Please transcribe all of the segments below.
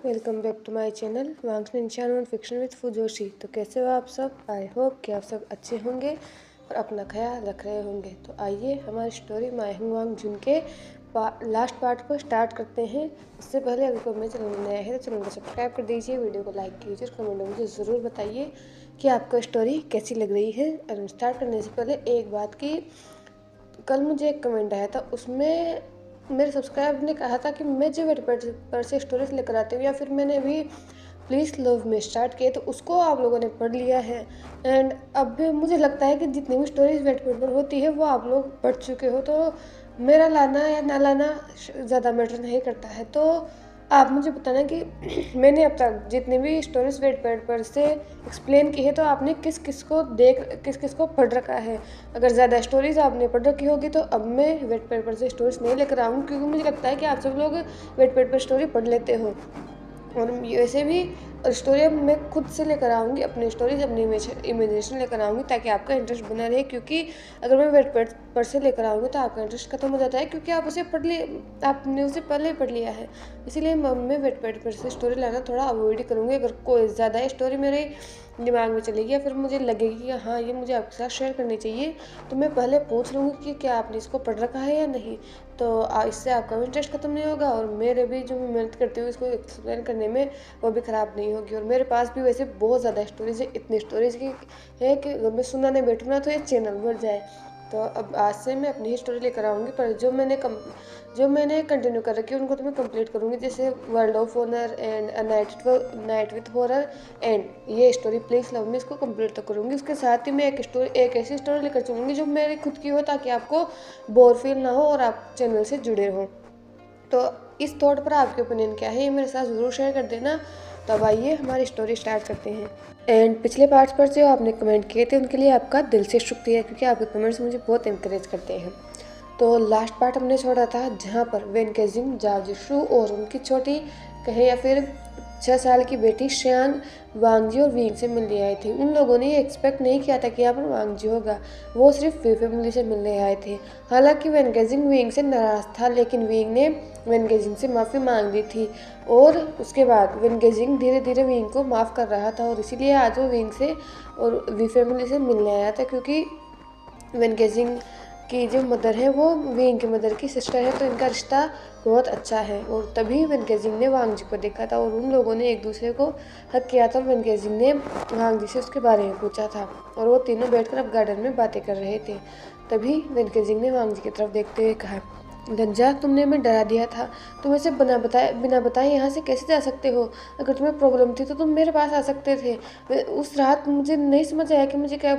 Welcome back to my channel Wang's ninja non fiction with fujoshi. तो कैसे हो आप सब? आई होप कि आप सब अच्छे होंगे और अपना ख्याल रख रहे होंगे। तो आइए हमारी स्टोरी माय हुंग वांग जुन के लास्ट पार्ट को स्टार्ट करते हैं। उससे पहले अगर कोई मेरे चैनल में नया है तो चैनल को सब्सक्राइब कर दीजिए, वीडियो को लाइक कीजिए और कमेंट में मुझे ज़रूर बताइए कि आपको स्टोरी कैसी लग रही है। और स्टार्ट करने से पहले एक बात की, कल मुझे एक कमेंट आया था, उसमें मेरे सब्सक्राइबर ने कहा था कि मैं जो वेटपैड पर से स्टोरीज लेकर आती हूँ या फिर मैंने अभी प्लीज़ लव में स्टार्ट किए तो उसको आप लोगों ने पढ़ लिया है। एंड अब भी मुझे लगता है कि जितनी भी स्टोरीज वेटपैड पर होती है वो आप लोग पढ़ चुके हो, तो मेरा लाना या ना लाना ज़्यादा मैटर नहीं करता है। तो आप मुझे बताना कि मैंने अब तक जितनी भी स्टोरीज वेटपैड पर से एक्सप्लेन की है तो आपने किस किस को पढ़ रखा है। अगर ज़्यादा स्टोरीज आपने पढ़ रखी होगी तो अब मैं वेटपैड पर से स्टोरीज नहीं लेकर आऊँगी, क्योंकि मुझे लगता है कि आप सब लोग वेटपैड पर स्टोरी पढ़ लेते हो। और वैसे भी स्टोरी अब मैं खुद से लेकर आऊँगी, अपनी स्टोरीज अपनी इमेजिनेशन लेकर आऊँगी ताकि आपका इंटरेस्ट बना रहे। क्योंकि अगर मैं वेटपैड पर से लेकर आऊँगी तो आपका इंटरेस्ट खत्म हो जाता है, क्योंकि आप उसे पढ़ लिए, आपने उसे पहले ही पढ़ लिया है। इसीलिए मैं वेटपैड पर से स्टोरी लाना थोड़ा अवॉइड ही करूँगी। अगर कोई ज़्यादा स्टोरी मेरे दिमाग में चलेगी या फिर मुझे लगेगी कि हाँ ये मुझे आपके साथ शेयर करनी चाहिए, तो मैं पहले पूछ लूँगी कि क्या आपने इसको पढ़ रखा है या नहीं। तो इससे आपका भी इंटरेस्ट खत्म नहीं होगा और मेरे भी जो मैं मेहनत करती हूँ इसको एक्सप्लेन करने में वो भी ख़राब नहीं होगी। और मेरे पास भी वैसे बहुत ज़्यादा स्टोरेज है, इतनी स्टोरेज की है कि अगर मैं सुनाने बैठूँ ना तो ये चैनल भर जाए। तो अब आज से मैं अपनी ही स्टोरी लेकर आऊँगी, पर जो मैंने कंटिन्यू कर रखी है उनको तो मैं कंप्लीट करूँगी, जैसे world of honour and knight with horror and ये स्टोरी प्लीज लव में, इसको कंप्लीट तो करूँगी। उसके साथ ही मैं एक ऐसी स्टोरी लेकर चलूँगी जो मेरी खुद की हो, ताकि आपको बोर फील ना हो और आप चैनल से जुड़े हो। तो इस थॉट पर आपके ओपिनियन क्या है ये मेरे साथ ज़रूर शेयर कर देना। तो अब आइए हमारी स्टोरी स्टार्ट करते हैं। एंड पिछले पार्ट्स पर जो आपने कमेंट किए थे उनके लिए आपका दिल से शुक्रिया, क्योंकि आपके कमेंट्स मुझे बहुत इंकरेज करते हैं। तो लास्ट पार्ट हमने छोड़ा था जहाँ पर वेन केजिंग, जाओ जिशु और उनकी छोटी कहे या फिर 6 साल की बेटी श्यांग वांगजी और वींग से मिलने आई थी। उन लोगों ने ये एक्सपेक्ट नहीं किया था कि यहाँ पर वांगजी होगा, वो सिर्फ वी फैमिली से मिलने आए थे। हालांकि वेन केजिंग वींग से नाराज़ था, लेकिन वींग ने वेन केजिंग से माफ़ी मांग ली थी और उसके बाद वेन केजिंग धीरे धीरे वींग को माफ़ कर रहा था और इसीलिए आज वो वींग से और वी फैमिली से मिलने आया था, क्योंकि वेन केजिंग की जो मदर है वो विंग की मदर की सिस्टर है, तो इनका रिश्ता बहुत अच्छा है। और तभी वेन केजिंग ने वांग जी को देखा था और उन लोगों ने एक दूसरे को हक किया था और वेन केजिंग ने वांग जी से उसके बारे में पूछा था और वो तीनों बैठकर अब गार्डन में बातें कर रहे थे। तभी वेन केजिंग ने वांग जी की तरफ देखते हुए कहा, गंजा तुमने हमें डरा दिया था, तुम ऐसे बिना बताए यहाँ से कैसे जा सकते हो? अगर तुम्हें प्रॉब्लम थी तो तुम मेरे पास आ सकते थे। उस रात मुझे नहीं समझ आया कि मुझे क्या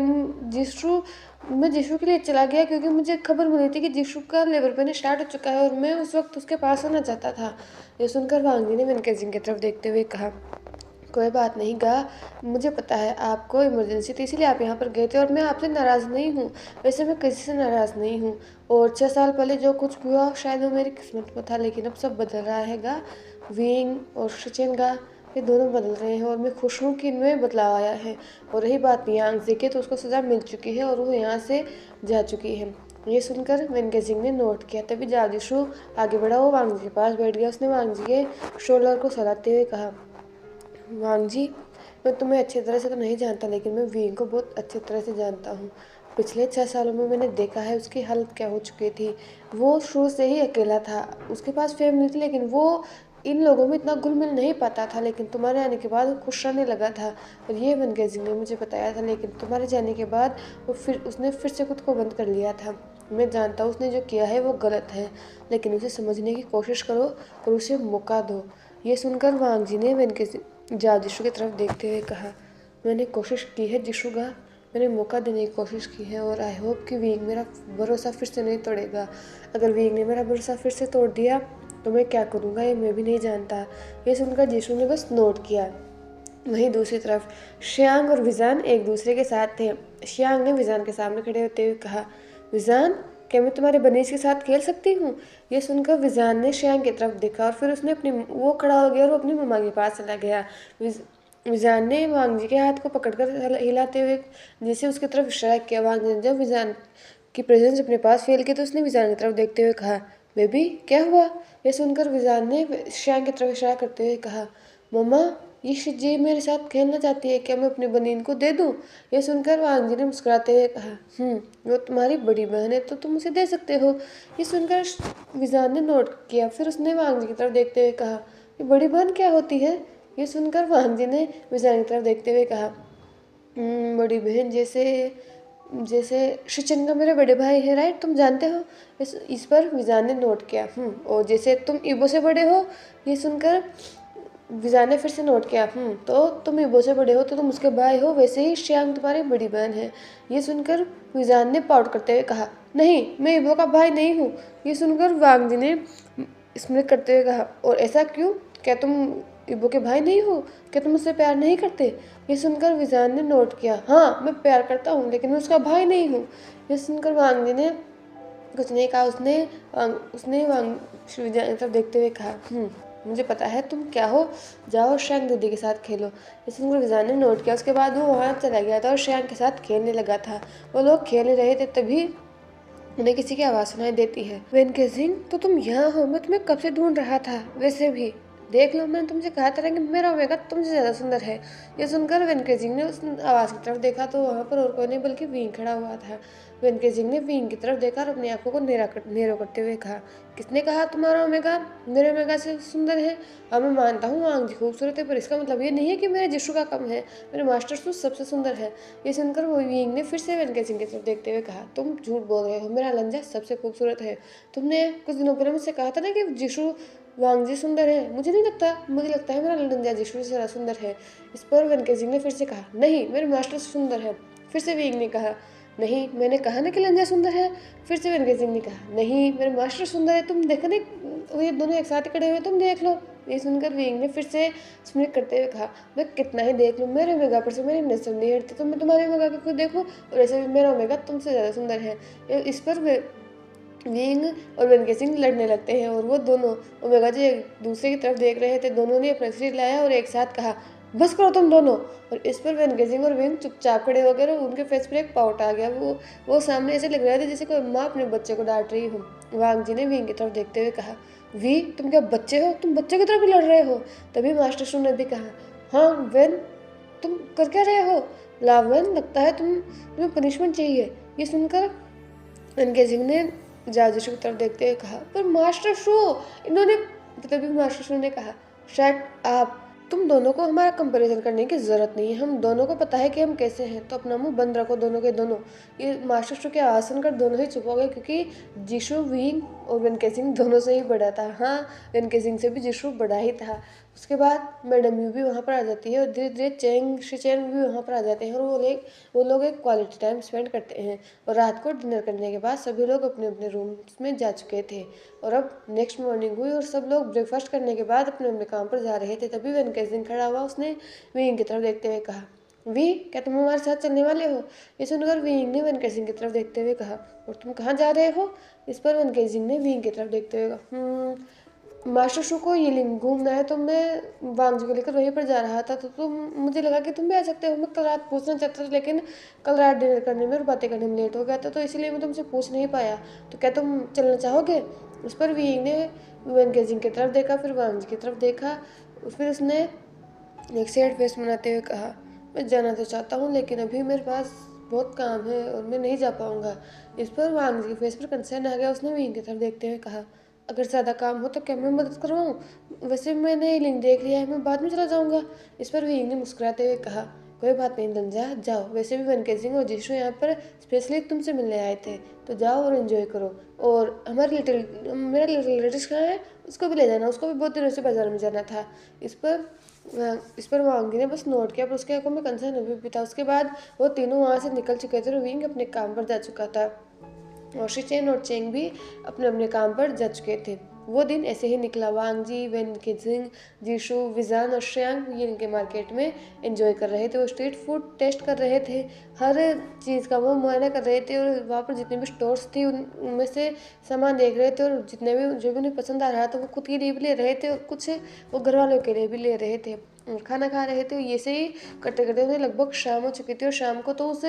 मैं जिशु के लिए चला गया, क्योंकि मुझे खबर मिली थी कि जिशु का लेबर पेन स्टार्ट हो चुका है और मैं उस वक्त उसके पास आना चाहता था। ये सुनकर वांगी ने वेनकेजिंग की तरफ देखते हुए कहा, कोई बात नहीं गा, मुझे पता है आपको इमरजेंसी थी इसीलिए आप यहाँ पर गए थे और मैं आपसे नाराज़ नहीं हूँ। वैसे मैं किसी से नाराज़ नहीं हूँ और 6 साल पहले जो कुछ हुआ शायद वो मेरी किस्मत में था, लेकिन अब सब बदल रहा है गा। विंग और सचिन गा, ये दोनों बदल रहे हैं और मैं खुश हूँ कि इनमें बदलाव आया है। और रही बात यांग जी की, तो उसको सज़ा मिल चुकी है और वो यहाँ से जा चुकी है। ये सुनकर वेनकेजिंग ने नोट किया। तभी जागीशु आगे बढ़ा, वो वांग जी के पास बैठ गया। उसने वांग जी के शोल्डर को सहलाते हुए कहा, वांग जी, मैं तुम्हें अच्छी तरह से तो नहीं जानता, लेकिन मैं वींग को बहुत अच्छी तरह से जानता हूँ। पिछले 6 सालों में मैंने देखा है उसकी हालत क्या हो चुकी थी। वो शुरू से ही अकेला था, उसके पास फैमिली थी, लेकिन वो इन लोगों में इतना घुल मिल नहीं पाता था। लेकिन तुम्हारे आने के बाद वो खुश रहने लगा था और ये वेनकेजिंग ने मुझे बताया था, लेकिन तुम्हारे जाने के बाद उसने फिर से खुद को बंद कर लिया था। मैं जानता हूँ उसने जो किया है वो गलत है, लेकिन उसे समझने की कोशिश करो और उसे मौका दो। ये सुनकर वांग जी ने जाओ जिशु की तरफ देखते हुए कहा, मैंने कोशिश की है जिशुगा, मैंने मौका देने की कोशिश की है और आई होप कि वींग मेरा भरोसा फिर से नहीं तोड़ेगा। अगर वींग ने मेरा भरोसा फिर से तोड़ दिया तो मैं क्या करूँगा ये मैं भी नहीं जानता। ये सुनकर जिशु ने बस नोट किया। वहीं दूसरी तरफ श्यांग और विजान एक दूसरे के साथ थे। श्यांग ने विजान के सामने खड़े होते हुए कहा, विजान, क्या मैं तुम्हारे बनीज के साथ खेल सकती हूँ? ये सुनकर विजान ने श्यांग की तरफ देखा और फिर उसने वो खड़ा हो गया और वो अपनी मम्मा के पास चला गया। विजान ने वांग जी के हाथ को पकड़कर हिलाते हुए जैसे उसकी तरफ इशारा किया। वांग जी ने जब विजान की प्रेजेंस अपने पास फील की तो उसने विजान की तरफ देखते हुए कहा, बेबी क्या हुआ? यह सुनकर विजान ने श्यांग की तरफ इशारा करते हुए कहा, मम्मा, ये शिजी मेरे साथ खेलना चाहती है, क्या मैं अपनी बनीन को दे दूँ? ये सुनकर वांग जी ने मुस्कुराते हुए कहा, वो तुम्हारी बड़ी बहन है तो तुम उसे दे सकते हो। ये सुनकर विजान ने नोट किया, फिर उसने वांग जी की तरफ देखते हुए कहा, ये बड़ी बहन क्या होती है? ये सुनकर वांग जी ने विजान की तरफ देखते हुए कहा, बड़ी बहन जैसे जैसे शिचन का मेरे बड़े भाई है, राइट, तुम जानते हो। इस पर विजान ने नोट किया। और जैसे तुम इबो से बड़े हो। ये सुनकर विजान ने फिर से नोट किया। तो तुम इबो से बड़े हो तो तुम उसके भाई हो, वैसे ही श्यांग तुम्हारी बड़ी बहन है। ये सुनकर विजान ने पाउट करते हुए कहा, नहीं, मैं इबो का भाई नहीं हूँ। ये सुनकर वांग जी ने स्मित करते हुए कहा, और ऐसा क्यों? क्या तुम इबो के भाई नहीं हो? क्या तुम उससे प्यार नहीं करते? ये सुनकर विजान ने नोट किया, हाँ, मैं प्यार करता हूँ, लेकिन मैं उसका भाई नहीं हूँ। ये सुनकर वांग जी ने कुछ नहीं कहा। उसने वांग विजान की तरफ देखते हुए कहा, मुझे पता है तुम क्या हो, जाओ श्यांग दीदी के साथ खेलो। इस सुनकर विजान ने नोट किया। उसके बाद वो वहाँ चला गया था और श्यांग के साथ खेलने लगा था। वो लोग खेल रहे थे, तभी उन्हें किसी की आवाज़ सुनाई देती है। वेनकेजिंग, तो तुम यहाँ हो? मैं तुम्हें कब से ढूंढ रहा था। वैसे भी देख लो, मैंने तुमसे कहा था कि मेरा ओमेगा तुमसे ज़्यादा सुंदर है। ये सुनकर वेनकेजिंग ने उस आवाज़ की तरफ देखा तो वहाँ पर और कोई नहीं बल्कि विंग खड़ा हुआ था। वेनकेजिंग ने विंग की तरफ देखा और अपनी आंखों को नीरो करते हुए कहा, किसने कहा तुम्हारा ओमेगा मेरे ओमेगा से सुंदर है? हाँ, मैं मानता हूँ वांग जी खूबसूरत है, पर इसका मतलब ये नहीं है कि मेरे जिशु का कम है। मेरे मास्टर सूट सबसे सुंदर है। ये सुनकर वो विंग ने फिर से वेनकेजिंग की तरफ देखते हुए कहा, तुम झूठ बोल रहे हो, मेरा लंजा सबसे खूबसूरत है। तुमने कुछ दिनों पहले मुझसे कहा था ना कि जिशु वांग जी सुंदर है। मुझे नहीं लगता, मुझे लगता है मेरा लंजा जिशु से ज़्यादा सुंदर है। इस पर वेनकेजिंग ने फिर से कहा, नहीं, मेरे मास्टर सुंदर है। फिर से विंग ने कहा, नहीं, मैंने कहा ना कि लंजा सुंदर है। फिर से वेनकेजिंग ने कहा, नहीं, मेरे मास्टर सुंदर है। तुम देखो ना, ये दोनों एक साथ ही खड़े हुए, तुम देख लो। ये सुनकर विंग ने फिर से स्मित करते हुए कहा, मैं कितना ही देख लूँ, मेरे ओमेगा पर से मेरी नजर नहीं हटती, तो मैं तुम्हारे ओमेगा को खुद देखूँ, और ऐसे भी मेरा ओमेगा तुमसे ज़्यादा सुंदर है। इस पर विंग और वेनकेसिंग लड़ने लगते हैं और वो दोनों ओमेगा जो एक दूसरे की तरफ देख रहे थे, दोनों ने अपना सिर लाया और एक साथ कहा, बस करो तुम दोनों। और इस पर वेनकेसिंग और विंग चुपचाप खड़े हो गए और उनके फेस पर एक पाउट आ गया। वो सामने ऐसे लग रहा था जैसे कोई माँ अपने बच्चे को डांट रही हो। वांग जी ने विंग की तरफ देखते हुए कहा, वी, तुम क्या बच्चे हो? तुम बच्चे की तरफ भी लड़ रहे हो? तभी मास्टर शू ने भी कहा, हाँ वेन, तुम कर क्या रहे हो? लावेन, लगता है तुम्हें पनिशमेंट चाहिए। ये सुनकर वेनकेसिंग ने जाजिशु की तरफ देखते हुए कहा, पर मास्टर शू, इन्होंने तभी मास्टर शू ने कहा, शट अप, तुम दोनों को हमारा कंपैरिजन करने की जरूरत नहीं है। हम दोनों को पता है कि हम कैसे हैं, तो अपना मुंह बंद रखो दोनों के दोनों। ये मास्टर शू की आवाज़ सुनकर दोनों ही चुप हो गए, क्योंकि जिशु विंग और वेनकेसिंग दोनों से ही बड़ा था। हाँ, वेनकेसिंग से भी जिशु बड़ा ही था। उसके बाद मैडम यू भी वहाँ पर आ जाती है और धीरे धीरे चेंग शिचेन भी वहाँ पर आ जाते हैं और वो लोग एक क्वालिटी टाइम स्पेंड करते हैं। और रात को डिनर करने के बाद सभी लोग अपने अपने रूम्स में जा चुके थे और अब नेक्स्ट मॉर्निंग हुई और सब लोग ब्रेकफास्ट करने के बाद अपने अपने काम पर जा रहे थे। तभी वेनकेसिंग खड़ा हुआ, उसने विंग की तरफ देखते हुए कहा, वी, क्या तुम हमारे साथ चलने वाले हो? ये सुनकर विंग ने वेनकेसिंग की तरफ देखते हुए कहा, और तुम कहाँ जा रहे हो? इस पर वेनकेसिंग ने विंग की तरफ देखते हुए कहा, मास्टर शू को ये लिंग घूमना है, तो मैं वांग जी को लेकर वहीं पर जा रहा था, तो तुम, मुझे लगा कि तुम भी आ सकते हो। मैं कल रात पूछना चाहता था, लेकिन कल रात डिनर करने में और बातें करने में लेट हो गया था, तो इसीलिए मैं तुमसे पूछ नहीं पाया। तो क्या तुम चलना चाहोगे? उस पर विंग ने वेनकेजिंग की तरफ देखा, फिर वांग जी की तरफ देखा, फिर उसने एक सैड फेस बनाते हुए कहा, मैं जाना तो चाहता हूँ, लेकिन अभी मेरे पास बहुत काम है और मैं नहीं जा पाऊँगा। इस पर वांग जी के फेस पर कंसर्न आ गया। उसने विंग की तरफ देखते हुए कहा, अगर ज़्यादा काम हो तो क्या मैं मदद करवाऊँ? वैसे मैंने लिंक देख लिया है, मैं बाद में चला जाऊँगा। इस पर विंग ने मुस्कुराते हुए कहा, कोई बात नहीं लंजा, जाओ। वैसे भी वेनकेसिंग और जिशु यहाँ पर स्पेशली तुमसे मिलने आए थे, तो जाओ और एंजॉय करो। और मेरा लिटिल लेडिस कहाँ है? उसको भी ले जाना, उसको भी बहुत दिनों से बाजार में जाना था। इस पर वांगी ने बस नोट किया, पर उसके आंखों में कंसर्न अभी भी था। उसके बाद वो तीनों वहाँ से निकल चुके थे और विंग अपने काम पर जा चुका था और शिचेन और चेंग भी अपने अपने काम पर जा चुके थे। वो दिन ऐसे ही निकला। वांग जी, वेनकेजिंग, जीशु, विजान और श्यांग ये इनके मार्केट में एंजॉय कर रहे थे। वो स्ट्रीट फूड टेस्ट कर रहे थे, हर चीज़ का वो मुआयना कर रहे थे और वहाँ पर जितने भी स्टोर्स थी उनमें से सामान देख रहे थे और जितने भी जो भी उन्हें पसंद आ रहा था वो खुद के लिए भी ले रहे थे और कुछ वो घर वालों के लिए भी ले रहे थे। खाना खा रहे थे। ये से ही करते करते उन्हें लगभग शाम हो चुकी थी और शाम को तो उस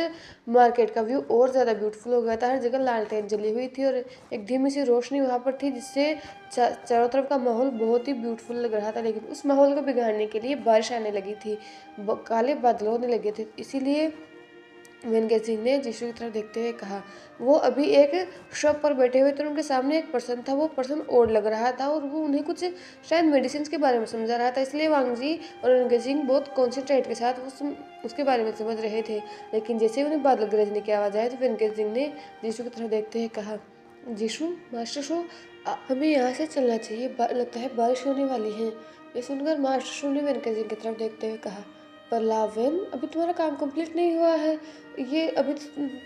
मार्केट का व्यू और ज़्यादा ब्यूटीफुल हो गया था। हर जगह लालटेन जली हुई थी और एक धीमी सी रोशनी वहाँ पर थी, जिससे चारों तरफ का माहौल बहुत ही ब्यूटीफुल लग रहा था। लेकिन उस माहौल को बिगाड़ने के लिए बारिश आने लगी थी, काले बादल होने लगे थे। इसीलिए वेंकट सिंह ने जिशु की तरफ देखते हुए कहा। वो अभी एक शॉप पर बैठे हुए थे, उनके सामने एक पर्सन था। वो पर्सन ओड लग रहा था और वो उन्हें कुछ शायद मेडिसिन के बारे में समझा रहा था। इसलिए वांग जी और वेंकट सिंह बहुत कॉन्सेंट्रेट के साथ उसके बारे में समझ रहे थे। लेकिन जैसे उन्हें बादल गरजने की आवाज़ आई तो वेंकट सिंह ने जिशु की तरफ देखते हुए कहा, जिशु मास्टर शो, हमें यहाँ से चलना चाहिए, लगता है बारिश होने वाली है। ये सुनकर मास्टर शो ने वेंकट सिंह की तरफ देखते हुए कहा, पर लावेन, अभी तुम्हारा काम कंप्लीट नहीं हुआ है। ये अभी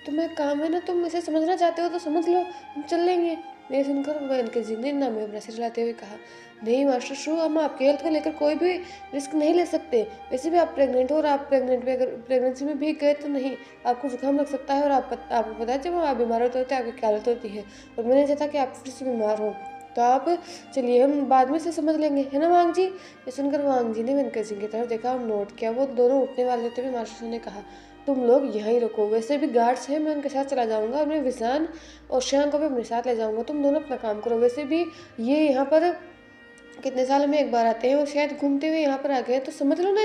तुम्हें काम है ना, तुम इसे समझना चाहते हो तो समझ लो, हम चल लेंगे। ये सुनकर वेंकट सिंह ने ना में अपना सिर हिलाते हुए कहा, नहीं मास्टर शो, हम आपकी हेल्थ को लेकर कोई भी रिस्क नहीं ले सकते। वैसे भी आप प्रेग्नेंट हो और आप प्रेग्नेंट में अगर प्रेगनेंसी में भी गए तो नहीं, आपको जुकाम लग सकता है और आपको पता है जब आप बीमार होते हैं आपकी क्या हालत होती है। और मैंने चाहता कि आप फिर से बीमार हो, तो आप चलिए, हम बाद में से समझ लेंगे, है ना वांग जी। ये सुनकर वांग जी ने वेंकट सिंह की तरफ देखा और नोट किया। वो दोनों उठने वाले थे, मास्टर ने कहा, तुम लोग यहीं रुको, वैसे भी गार्ड्स हैं, मैं उनके साथ चला जाऊंगा और मैं विजान और श्याम को भी अपने साथ ले जाऊंगा। तुम दोनों अपना काम करो। वैसे भी ये यहाँ पर कितने साल में एक बार आते हैं और शायद घूमते हुए यहाँ पर आ गए, तो समझ लो ना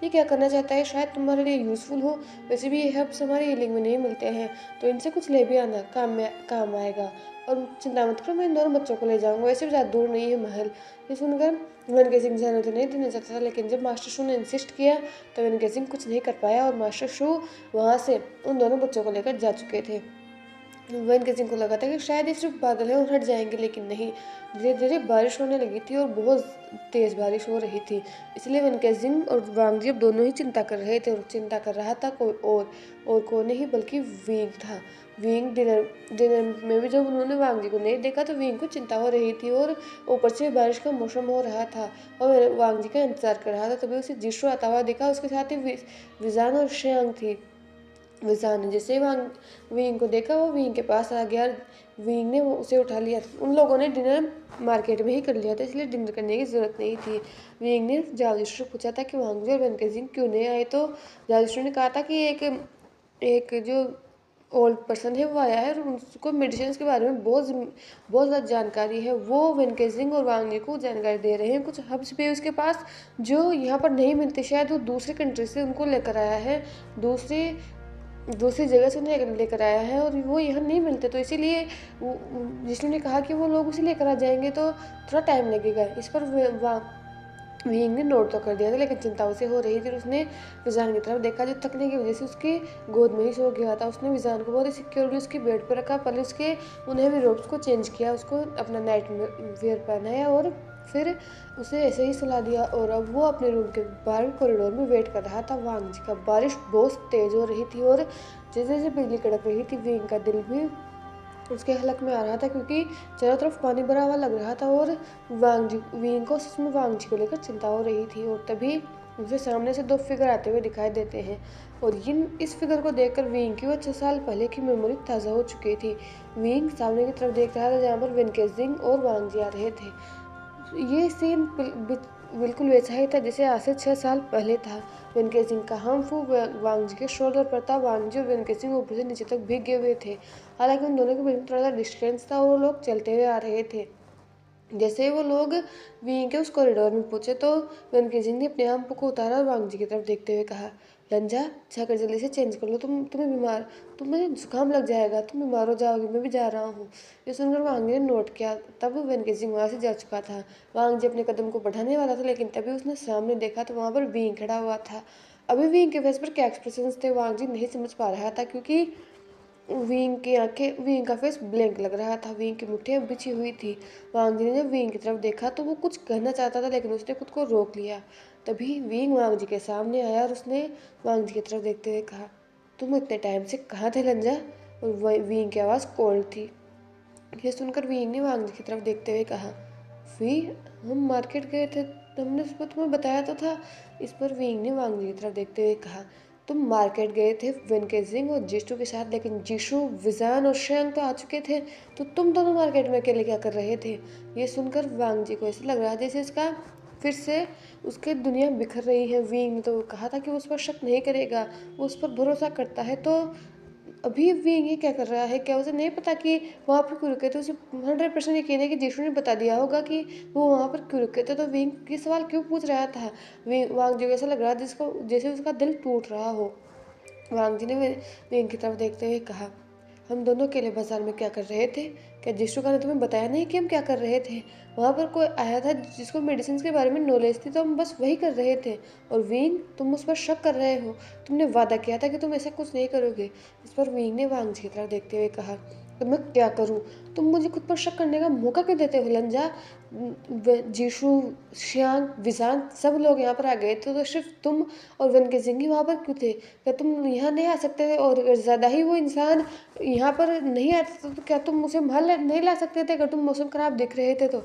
ये क्या करना चाहता है, शायद तुम्हारे लिए यूज़फुल हो। वैसे भी ये हब्स हमारी हीलिंग में नहीं मिलते हैं, तो इनसे कुछ ले भी आना, काम आएगा। और चिंता मत करो, मैं इन दोनों बच्चों को ले जाऊँगा, वैसे भी ज़्यादा दूर नहीं है महल। ये सुनकर वेंकट सिंह जाने तो नहीं देना चाहता था, लेकिन जब मास्टर शू ने इंसिस्ट किया तो वेंकट सिंह कुछ नहीं कर पाया और मास्टर शू वहाँ से उन दोनों बच्चों को लेकर जा चुके थे। वेंकट सिंह को लगा था कि शायद ये सिर्फ बादल है और हट जाएंगे, लेकिन नहीं, धीरे धीरे बारिश होने लगी थी और बहुत तेज़ बारिश हो रही थी। इसलिए वेंकट सिंह और वांग जी अब दोनों ही चिंता कर रहे थे और चिंता कर रहा था कोई और कोई नहीं बल्कि विंग था। विंग डिनर में भी जब उन्होंने वांग जी को नहीं देखा तो विंग को चिंता हो रही थी और ऊपर से बारिश का मौसम हो रहा था और वांग जी का इंतजार कर रहा था। तभी उसे जिशु आता हुआ दिखा, उसके साथ ही विजान और श्यांग थी। विजान ने जैसे विंग को देखा वो विंग के पास आ गया, विंग ने वो उसे उठा लिया। उन लोगों ने डिनर मार्केट में ही कर लिया था, इसलिए डिनर करने की ज़रूरत नहीं थी। विंग ने जादूशर से पूछा था कि वांग जी और वेंकट सिंह क्यों नहीं आए, तो जादूशर ने कहा था कि एक जो ओल्ड पर्सन है वो आया है और उसको मेडिसिन के बारे में बहुत ज़्यादा जानकारी है। वो वेंकट सिंह और वांग जी को जानकारी दे रहे हैं। कुछ हब्स भी उसके पास जो यहाँ पर नहीं मिलते, शायद वो दूसरे कंट्री से उनको लेकर आया है, दूसरी जगह से उन्हें लेकर आया है और वो यहाँ नहीं मिलते, तो इसीलिए जिसने ने कहा कि वो लोग उसे लेकर आ जाएंगे तो थोड़ा टाइम लगेगा। इस पर विंग ने नोट तो कर दिया था, लेकिन चिंता उसे हो रही थी। उसने विजान की तरफ देखा जो थकने की वजह से उसकी गोद में ही सो गया था। उसने विजान को बहुत ही सिक्योरली उसकी बेड पर रखा, पहले उसके उन्हें भी रोब्स को चेंज किया, उसको अपना नाइट वेयर पहनाया और फिर उसे ऐसे ही सुला दिया और अब वो अपने रूम के बाहर कॉरिडोर में वेट कर रहा था वांग जी का। बारिश बहुत तेज़ हो रही थी और जैसे जैसे बिजली कड़क रही थी विंग का दिल भी उसके हलक में आ रहा था, क्योंकि चारों तरफ पानी भरा हुआ लग रहा था और विंग को सच में वांग जी को लेकर चिंता हो रही थी। और तभी उसे सामने से दो फिगर आते हुए दिखाई देते हैं और इस फिगर को देखकर विंग की वो 6 साल पहले की मेमोरी ताज़ा हो चुकी थी। विंग सामने की तरफ देख रहा था जहाँ पर वेंकट सिंह और वांग जी आ रहे थे। ये सीन बिल्कुल वैसा ही था जैसे आज से 6 साल पहले था। वेंकट सिंह का हार्मफुल वांग जी के शोल्डर पर था। वांग जी और वेंकट सिंह ऊपर से नीचे तक भीगे हुए थे, हालांकि उन दोनों के बीच में थोड़ा सा डिस्टेंस था और वो लोग चलते हुए आ रहे थे। जैसे वो लोग विंग के उस कॉरिडोर में पहुंचे तो वेंकट सिंह ने अपने आम को उतारा और वांग जी की तरफ देखते हुए कहा, लंजा जाकर जल्दी से चेंज कर लो, तुम्हें जुकाम लग जाएगा, तुम बीमार हो जाओगे, मैं भी जा रहा हूँ। ये सुनकर वांग जी ने नोट किया, तब वेंकट सिंह वहाँ से जा चुका था। वांग जी अपने कदम को बढ़ाने वाला था, लेकिन तभी उसने सामने देखा तो वहाँ पर विंग खड़ा हुआ था। अभी विंग के फेस पर क्या एक्सप्रेशन थे वांग जी नहीं समझ पा रहा था, क्योंकि विंग का फेस ब्लैंक लग रहा था, विंग की मुट्ठियाँ बिछी हुई थी। वांग जी ने जब विंग की तरफ देखा तो वो कुछ कहना चाहता था, लेकिन उसने खुद को रोक लिया। तभी विंग वांग जी के सामने आया और उसने वांग जी की तरफ देखते हुए कहा, तुम इतने टाइम से कहाँ थे लंजा? और विंग की आवाज़ कोल्ड थी। यह सुनकर विंग ने वांग जी की तरफ देखते हुए कहा, वी, हम मार्केट गए थे, तुमने सुबह तुम्हें बताया तो था। इस पर विंग ने वांग जी की तरफ देखते हुए कहा, तुम मार्केट गए थे वेंकट सिंह और जिशु के साथ, लेकिन जिशु, विजान और श्यांग तो आ चुके थे, तो तुम दोनों मार्केट में अकेले क्या कर रहे थे? ये सुनकर वांग जी को ऐसा लग रहा जैसे इसका फिर से उसके दुनिया बिखर रही है। विंग ने तो कहा था कि वो उस पर शक नहीं करेगा, वो उस पर भरोसा करता है। तो अभी विंग ये क्या कर रहा है? क्या उसे नहीं पता कि वहाँ पर क्यों रुके थे? उसे 100% यकीन है कि जीशु ने बता दिया होगा कि वो वहाँ पर क्यों रुके थे। तो विंग ये सवाल क्यों पूछ रहा था? वांग जी को ऐसा लग रहा था जिसको जैसे उसका दिल टूट रहा हो। वांग जी ने विंग की तरफ देखते हुए कहा, हम दोनों अकेले बाजार में क्या कर रहे थे? क्या जिशुका ने तुम्हें बताया नहीं कि हम क्या कर रहे थे? वहाँ पर कोई आया था जिसको मेडिसिन के बारे में नॉलेज थी, तो हम बस वही कर रहे थे। और विंग, तुम उस पर शक कर रहे हो? तुमने वादा किया था कि तुम ऐसा कुछ नहीं करोगे। इस पर विंग ने वांग जी की तरफ देखते हुए कहा, तो मैं क्या करूं? तुम मुझे खुद पर शक करने का मौका क्यों देते हो लंजा? जीशु, शियांग, विजांग सब लोग यहाँ पर आ गए थे, तो सिर्फ तुम और वन के जिंगी वहाँ पर क्यों थे? क्या तुम यहाँ नहीं आ सकते थे? और अगर ज़्यादा ही वो इंसान यहाँ पर नहीं आता तो क्या तुम उसे वहाँ नहीं ला सकते थे अगर तुम मौसम खराब दिख रहे थे तो?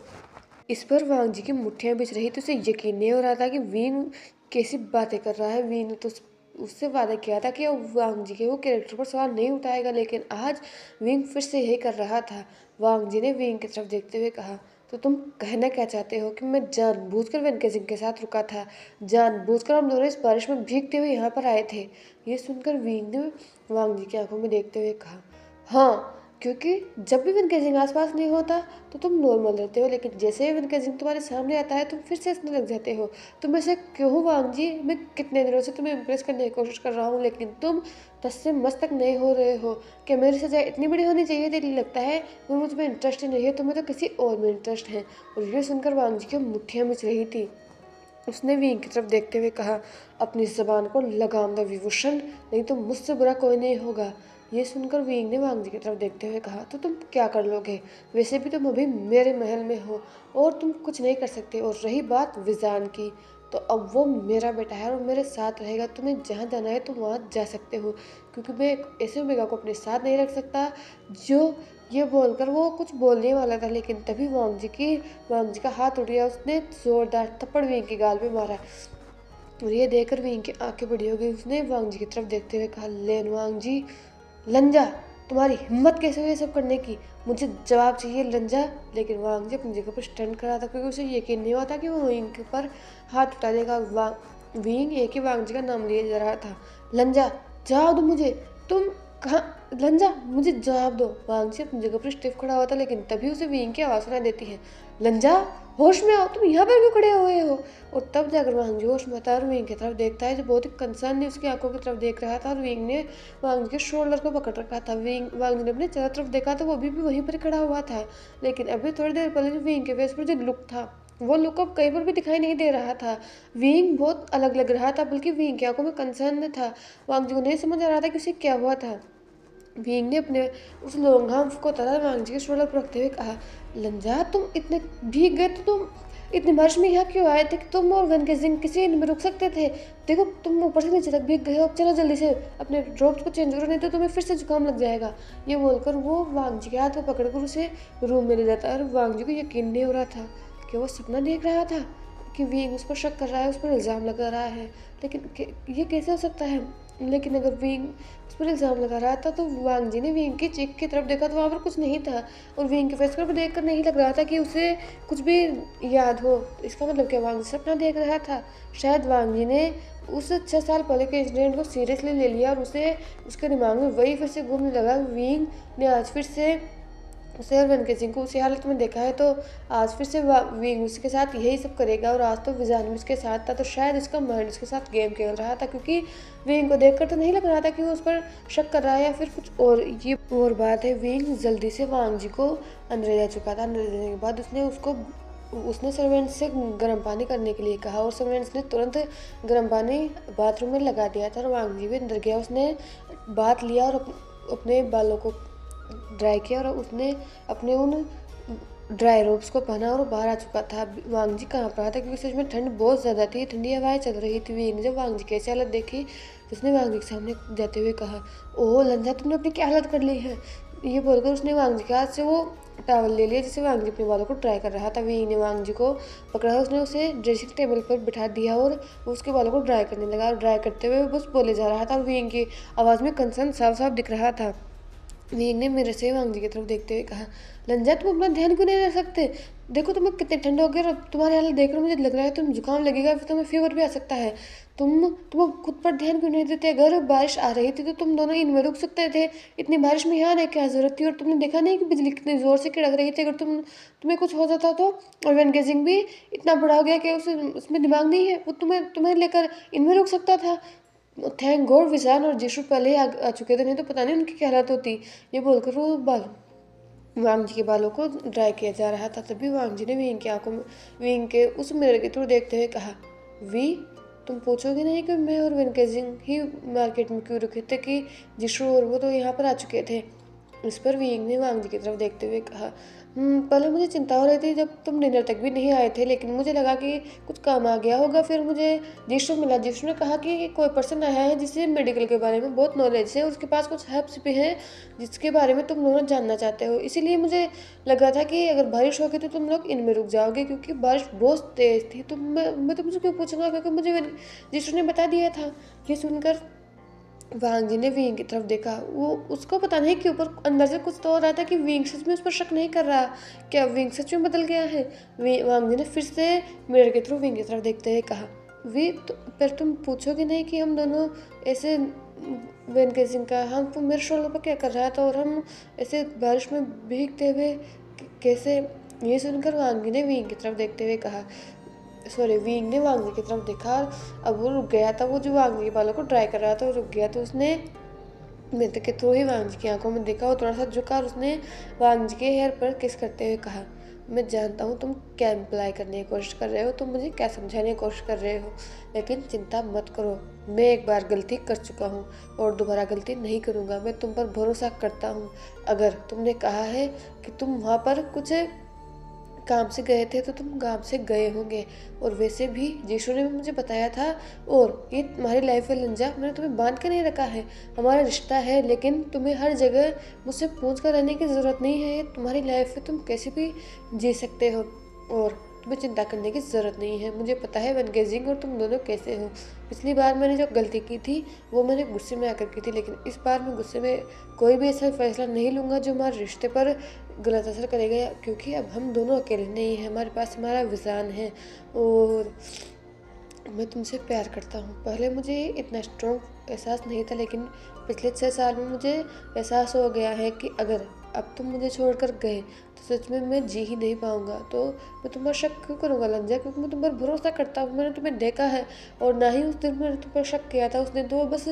इस पर वांग जी की मुट्ठियाँ बिछ रही थी। उसे यकीन नहीं हो रहा था कि विंग कैसी बातें कर रहा है। विंग ने तो उससे वादा किया था कि वांग जी के वो कैरेक्टर पर सवाल नहीं उठाएगा, लेकिन आज विंग फिर से यही कर रहा था। वांग जी ने विंग की तरफ देखते हुए कहा, तो तुम कहना क्या चाहते हो कि मैं जानबूझकर वन के जिंग के साथ रुका था? जानबूझकर हम दोनों इस बारिश में भीगते हुए यहाँ पर आए थे? ये सुनकर विंग ने वांग जी की आंखों में देखते हुए कहा, हाँ, क्योंकि जब भी विनकेजिंग आसपास नहीं होता तो तुम नॉर्मल रहते हो, लेकिन जैसे ही विनकेजिंग तुम्हारे सामने आता है तुम फिर से हंसने लग जाते हो। तुम ऐसे क्यों हो वांग जी? मैं कितने दिनों से तुम्हें इम्प्रेस करने की कोशिश कर रहा हूँ, लेकिन तुम तस से मस्त तक नहीं हो रहे हो। क्या मेरी सजा इतनी बड़ी होनी चाहिए थी? लगता है वो मुझ में इंटरेस्ट ही नहीं है, तुम्हें तो किसी और में इंटरेस्ट है। और ये सुनकर वांग जी की मुट्ठियाँ मिच रही थी। उसने विंग की तरफ देखते हुए कहा, अपनी जबान को लगाम दो विभूषण, नहीं तो मुझसे बुरा कोई नहीं होगा। ये सुनकर विंग ने वांग जी की तरफ देखते हुए कहा, तो तुम क्या कर लोगे? वैसे भी तुम अभी मेरे महल में हो और तुम कुछ नहीं कर सकते। और रही बात विजान की, तो अब वो मेरा बेटा है और मेरे साथ रहेगा। तुम्हें जहाँ जाना है तुम वहाँ जा सकते हो, क्योंकि मैं एक ऐसे ओमेगा को अपने साथ नहीं रख सकता। जो ये बोलकर वो कुछ बोलने वाला था, लेकिन तभी वांग जी का हाथ उठ गया। उसने जोरदार थप्पड़ विंग की गाल पे मारा और ये देखकर विंग की आंखें बड़ी हो गई। उसने वांग जी की तरफ देखते हुए कहा, लेन वांग जी, लंजा, तुम्हारी हिम्मत कैसे हुई सब करने की? मुझे जवाब चाहिए लंजा। लेकिन वांग जी अपनी जगह पर स्टैंड करा था, क्योंकि उसे यकीन नहीं हुआ था कि वो विंग के ऊपर हाथ उठा देगा। विंग एक ही वांग जी का नाम लिया जा रहा था। लंजा, जवाब दो मुझे, तुम कहाँ? लंजा, मुझे जवाब दो। वांग जी अपनी जगह पर स्टिफ खड़ा हुआ था, लेकिन तभी उसे विंग की आवाज़ सुनाई देती है, लंजा, होश में आओ, तुम यहाँ पर क्यों खड़े हुए हो? और तब जाकर वांग जी होश में आता है और विंग की तरफ देखता है, जो बहुत ही कंसर्न उसकी आंखों की तरफ देख रहा था। और विंग ने वांग जी के शोल्डर को पकड़ रखा था। वांग जी ने अपने चारों तरफ देखा तो वो अभी भी वहीं पर खड़ा हुआ था, लेकिन अभी थोड़ी देर पहले विंग के फेस पर जो लुक था वो लुक अब कहीं पर भी दिखाई नहीं दे रहा था। विंग बहुत अलग लग रहा था, बल्कि विंग की आंखों में कंसर्न था। वांग जी को नहीं समझ आ रहा था कि उसे क्या हुआ था। विंग ने अपने उस लोंघाम को तरह वांग जी के शोल्डर पर रखते हुए कहा, लंजा, तुम इतने भीग गए तो तुम इतनी बारिश में यहाँ क्यों आए थे? कि तुम और वन के जिंग किसी में रुक सकते थे? देखो तुम ऊपर से नीचे तक भीग गए हो। अब चलो जल्दी से अपने ड्रॉप्स को चेंज करो, नहीं तो तुम्हें फिर से जुकाम लग जाएगा। ये बोलकर वो वांग जी के हाथ को पकड़कर उसे रूम में ले जाता है। और वांग जी को यकीन नहीं हो रहा था कि वो सपना देख रहा था कि विंग उस पर शक कर रहा है, उस पर इल्ज़ाम लगा रहा है। लेकिन ये कैसे हो सकता है? लेकिन अगर विंग उस पर इल्ज़ाम लगा रहा था तो वांग जी ने विंग की चीख की तरफ देखा तो वहाँ पर कुछ नहीं था। और विंग के फेस पर देखकर नहीं लग रहा था कि उसे कुछ भी याद हो। इसका मतलब क्या वांग जी सपना देख रहा था? शायद वांग जी ने उस 6 साल पहले के इंसिडेंट को सीरियसली ले लिया और उसे उसके दिमाग में वही फिर से घूमने लगा। विंग ने आज फिर से उसे और वन के सिंह को उसी हालत में देखा है, तो आज फिर से विंग उसके साथ यही सब करेगा। और आज तो विजान भी उसके साथ था, तो शायद इसका माइंड उसके साथ गेम खेल रहा था, क्योंकि विंग को देखकर तो नहीं लग रहा था कि वो उस पर शक कर रहा है या फिर कुछ और। ये और बात है, विंग जल्दी से वांग जी को अंदर जा चुका था। अंदर जाने के बाद उसने सर्वेंट्स से गर्म पानी करने के लिए कहा और सर्वेंट्स ने तुरंत गर्म पानी बाथरूम में लगा दिया था। और वांग जी भी अंदर गया, उसने बात लिया और अपने बालों को ड्राई किया और उसने अपने उन ड्राई रोब्स को पहना और बाहर आ चुका था। वांग जी कहाँ पर रहा था, क्योंकि सच में ठंड बहुत ज़्यादा थी, ठंडी हवाएं चल रही थी। विंग ने जब वांग जी की ऐसी हालत देखी तो उसने वांग जी के सामने जाते हुए कहा, ओह लंजा, तुमने अपनी क्या हालत कर ली है? ये बोलकर उसने वांग जी के हाथ से वो टॉवल ले लिया जिससे वांग जी अपने बालों को ड्राई कर रहा था। विंग ने वांग जी को पकड़ा, उसने उसे ड्रेसिंग टेबल पर बिठा दिया और वो उसके बालों को ड्राई करने लगा। और ड्राई करते हुए बस बोले जा रहा था और विंग की आवाज़ में कंसर्न साफ साफ दिख रहा था। वींग ने मेरे से वांग जी की तरफ देखते हुए कहा, लंजा तुम अपना ध्यान क्यों नहीं रख सकते? देखो तुम्हें कितने ठंड हो गए और तुम्हारे हालत देख कर मुझे लग रहा है तुम जुकाम लगेगा, फिर तुम्हें फीवर भी आ सकता है। तुम खुद पर ध्यान क्यों नहीं देते? अगर बारिश आ रही थी तो तुम दोनों इनमें रुक सकते थे। इतनी बारिश में यहाँ आने की क्या जरूरत थी? और तुमने देखा नहीं कि बिजली कितनी जोर से कड़क रही थी? अगर तुम्हें कुछ हो जाता तो। और वेनकेजिंग भी इतना बड़ा हो गया कि उसमें दिमाग नहीं है, वो तुम्हें तुम्हें लेकर इनमें रुक सकता था। थैंक गॉड विशान और जिशु पहले ही आ चुके थे, नहीं तो पता नहीं उनकी क्या हालत होती। ये बोलकर वो वांग जी के बालों को ड्राई किया जा रहा था। तभी वांग जी ने विंग की आंखों में विंग के उस मिरर के थ्रू देखते हुए कहा, वी तुम पूछोगे नहीं कि मैं और विनकेजिंग ही मार्केट में क्यों रुके थे कि जिशु और वो तो यहाँ पर आ चुके थे? इस पर विंग ने वांग जी की तरफ देखते हुए कहा, पहले मुझे चिंता हो रही थी जब तुम डिनर तक भी नहीं आए थे, लेकिन मुझे लगा कि कुछ काम आ गया होगा। फिर मुझे जिशु मिला। जिशु ने कहा कि कोई पर्सन आया है जिसे मेडिकल के बारे में बहुत नॉलेज है, उसके पास कुछ हर्ब्स भी हैं जिसके बारे में तुम दोनों जानना चाहते हो। इसीलिए मुझे लगा था कि अगर बारिश होगी तो तुम लोग इनमें रुक जाओगे, क्योंकि बारिश बहुत तेज़ थी। तो मैं तुमसे क्यों पूछूंगा, क्योंकि मुझे जिशु ने बता दिया था। ये सुनकर वांग जी ने विंग की तरफ देखा। वो उसको पता नहीं क्यों पर अंदर से कुछ तो हो रहा था कि विंग सच में उस पर शक नहीं कर रहा। क्या विंग सच में बदल गया है? वांग जी ने फिर से मिरर के थ्रू विंग की तरफ देखते हुए कहा, पर तुम पूछोगे नहीं कि हम दोनों ऐसे वेनकेजिंग का हम मेरे शोल्डर पर क्या कर रहा था और हम ऐसे बारिश में भीगते हुए कैसे? ये सुनकर वांग जी ने विंग की तरफ देखते हुए कहा, सॉरी, विंग ने वांग जी की तरफ देखा। अब वो रुक गया था। वो जो वांग जी के बालों को ट्राई कर रहा था वो रुक गया, तो उसने मित्र के थ्रू ही वांग जी की आंखों में देखा। वो थोड़ा सा झुका और उसने वांग जी के हेयर पर किस करते हुए कहा, मैं जानता हूँ तुम क्या इम्प्लाई करने की कोशिश कर रहे हो, तुम मुझे क्या समझाने की कोशिश कर रहे हो, लेकिन चिंता मत करो। मैं एक बार गलती कर चुका हूँ और दोबारा गलती नहीं करूँगा। मैं तुम पर भरोसा करता हूँ। अगर तुमने कहा है कि तुम वहाँ पर कुछ काम से गए थे तो तुम काम से गए होंगे, और वैसे भी जीशु ने भी मुझे बताया था। और ये तुम्हारी लाइफ है लंजा, मैंने तुम्हें बांध के नहीं रखा है। हमारा रिश्ता है, लेकिन तुम्हें हर जगह मुझसे पूछ कर रहने की ज़रूरत नहीं है। ये तुम्हारी लाइफ है, तुम कैसे भी जी सकते हो और तुम्हें चिंता करने की ज़रूरत नहीं है। मुझे पता है वेनकेजिंग और तुम दोनों कैसे हो। पिछली बार मैंने जो गलती की थी वो मैंने गुस्से में आकर की थी, लेकिन इस बार मैं गुस्से में कोई भी ऐसा फैसला नहीं लूँगा जो हमारे रिश्ते पर गलत असर करेगा, क्योंकि अब हम दोनों अकेले नहीं हैं। हमारे पास हमारा विज़न है और मैं तुमसे प्यार करता हूँ। पहले मुझे इतना स्ट्रॉन्ग एहसास नहीं था, लेकिन पिछले 6 साल में मुझे एहसास हो गया है कि अगर अब तुम मुझे छोड़कर गए तो सच में मैं जी ही नहीं पाऊँगा। तो मैं तुम पर शक क्यों करूँगा लंजा? क्योंकि मैं तुम पर भरोसा करता हूँ। मैंने तुम्हें देखा है और ना ही उस दिन मैंने तुम पर शक किया था। उस दिन तो बस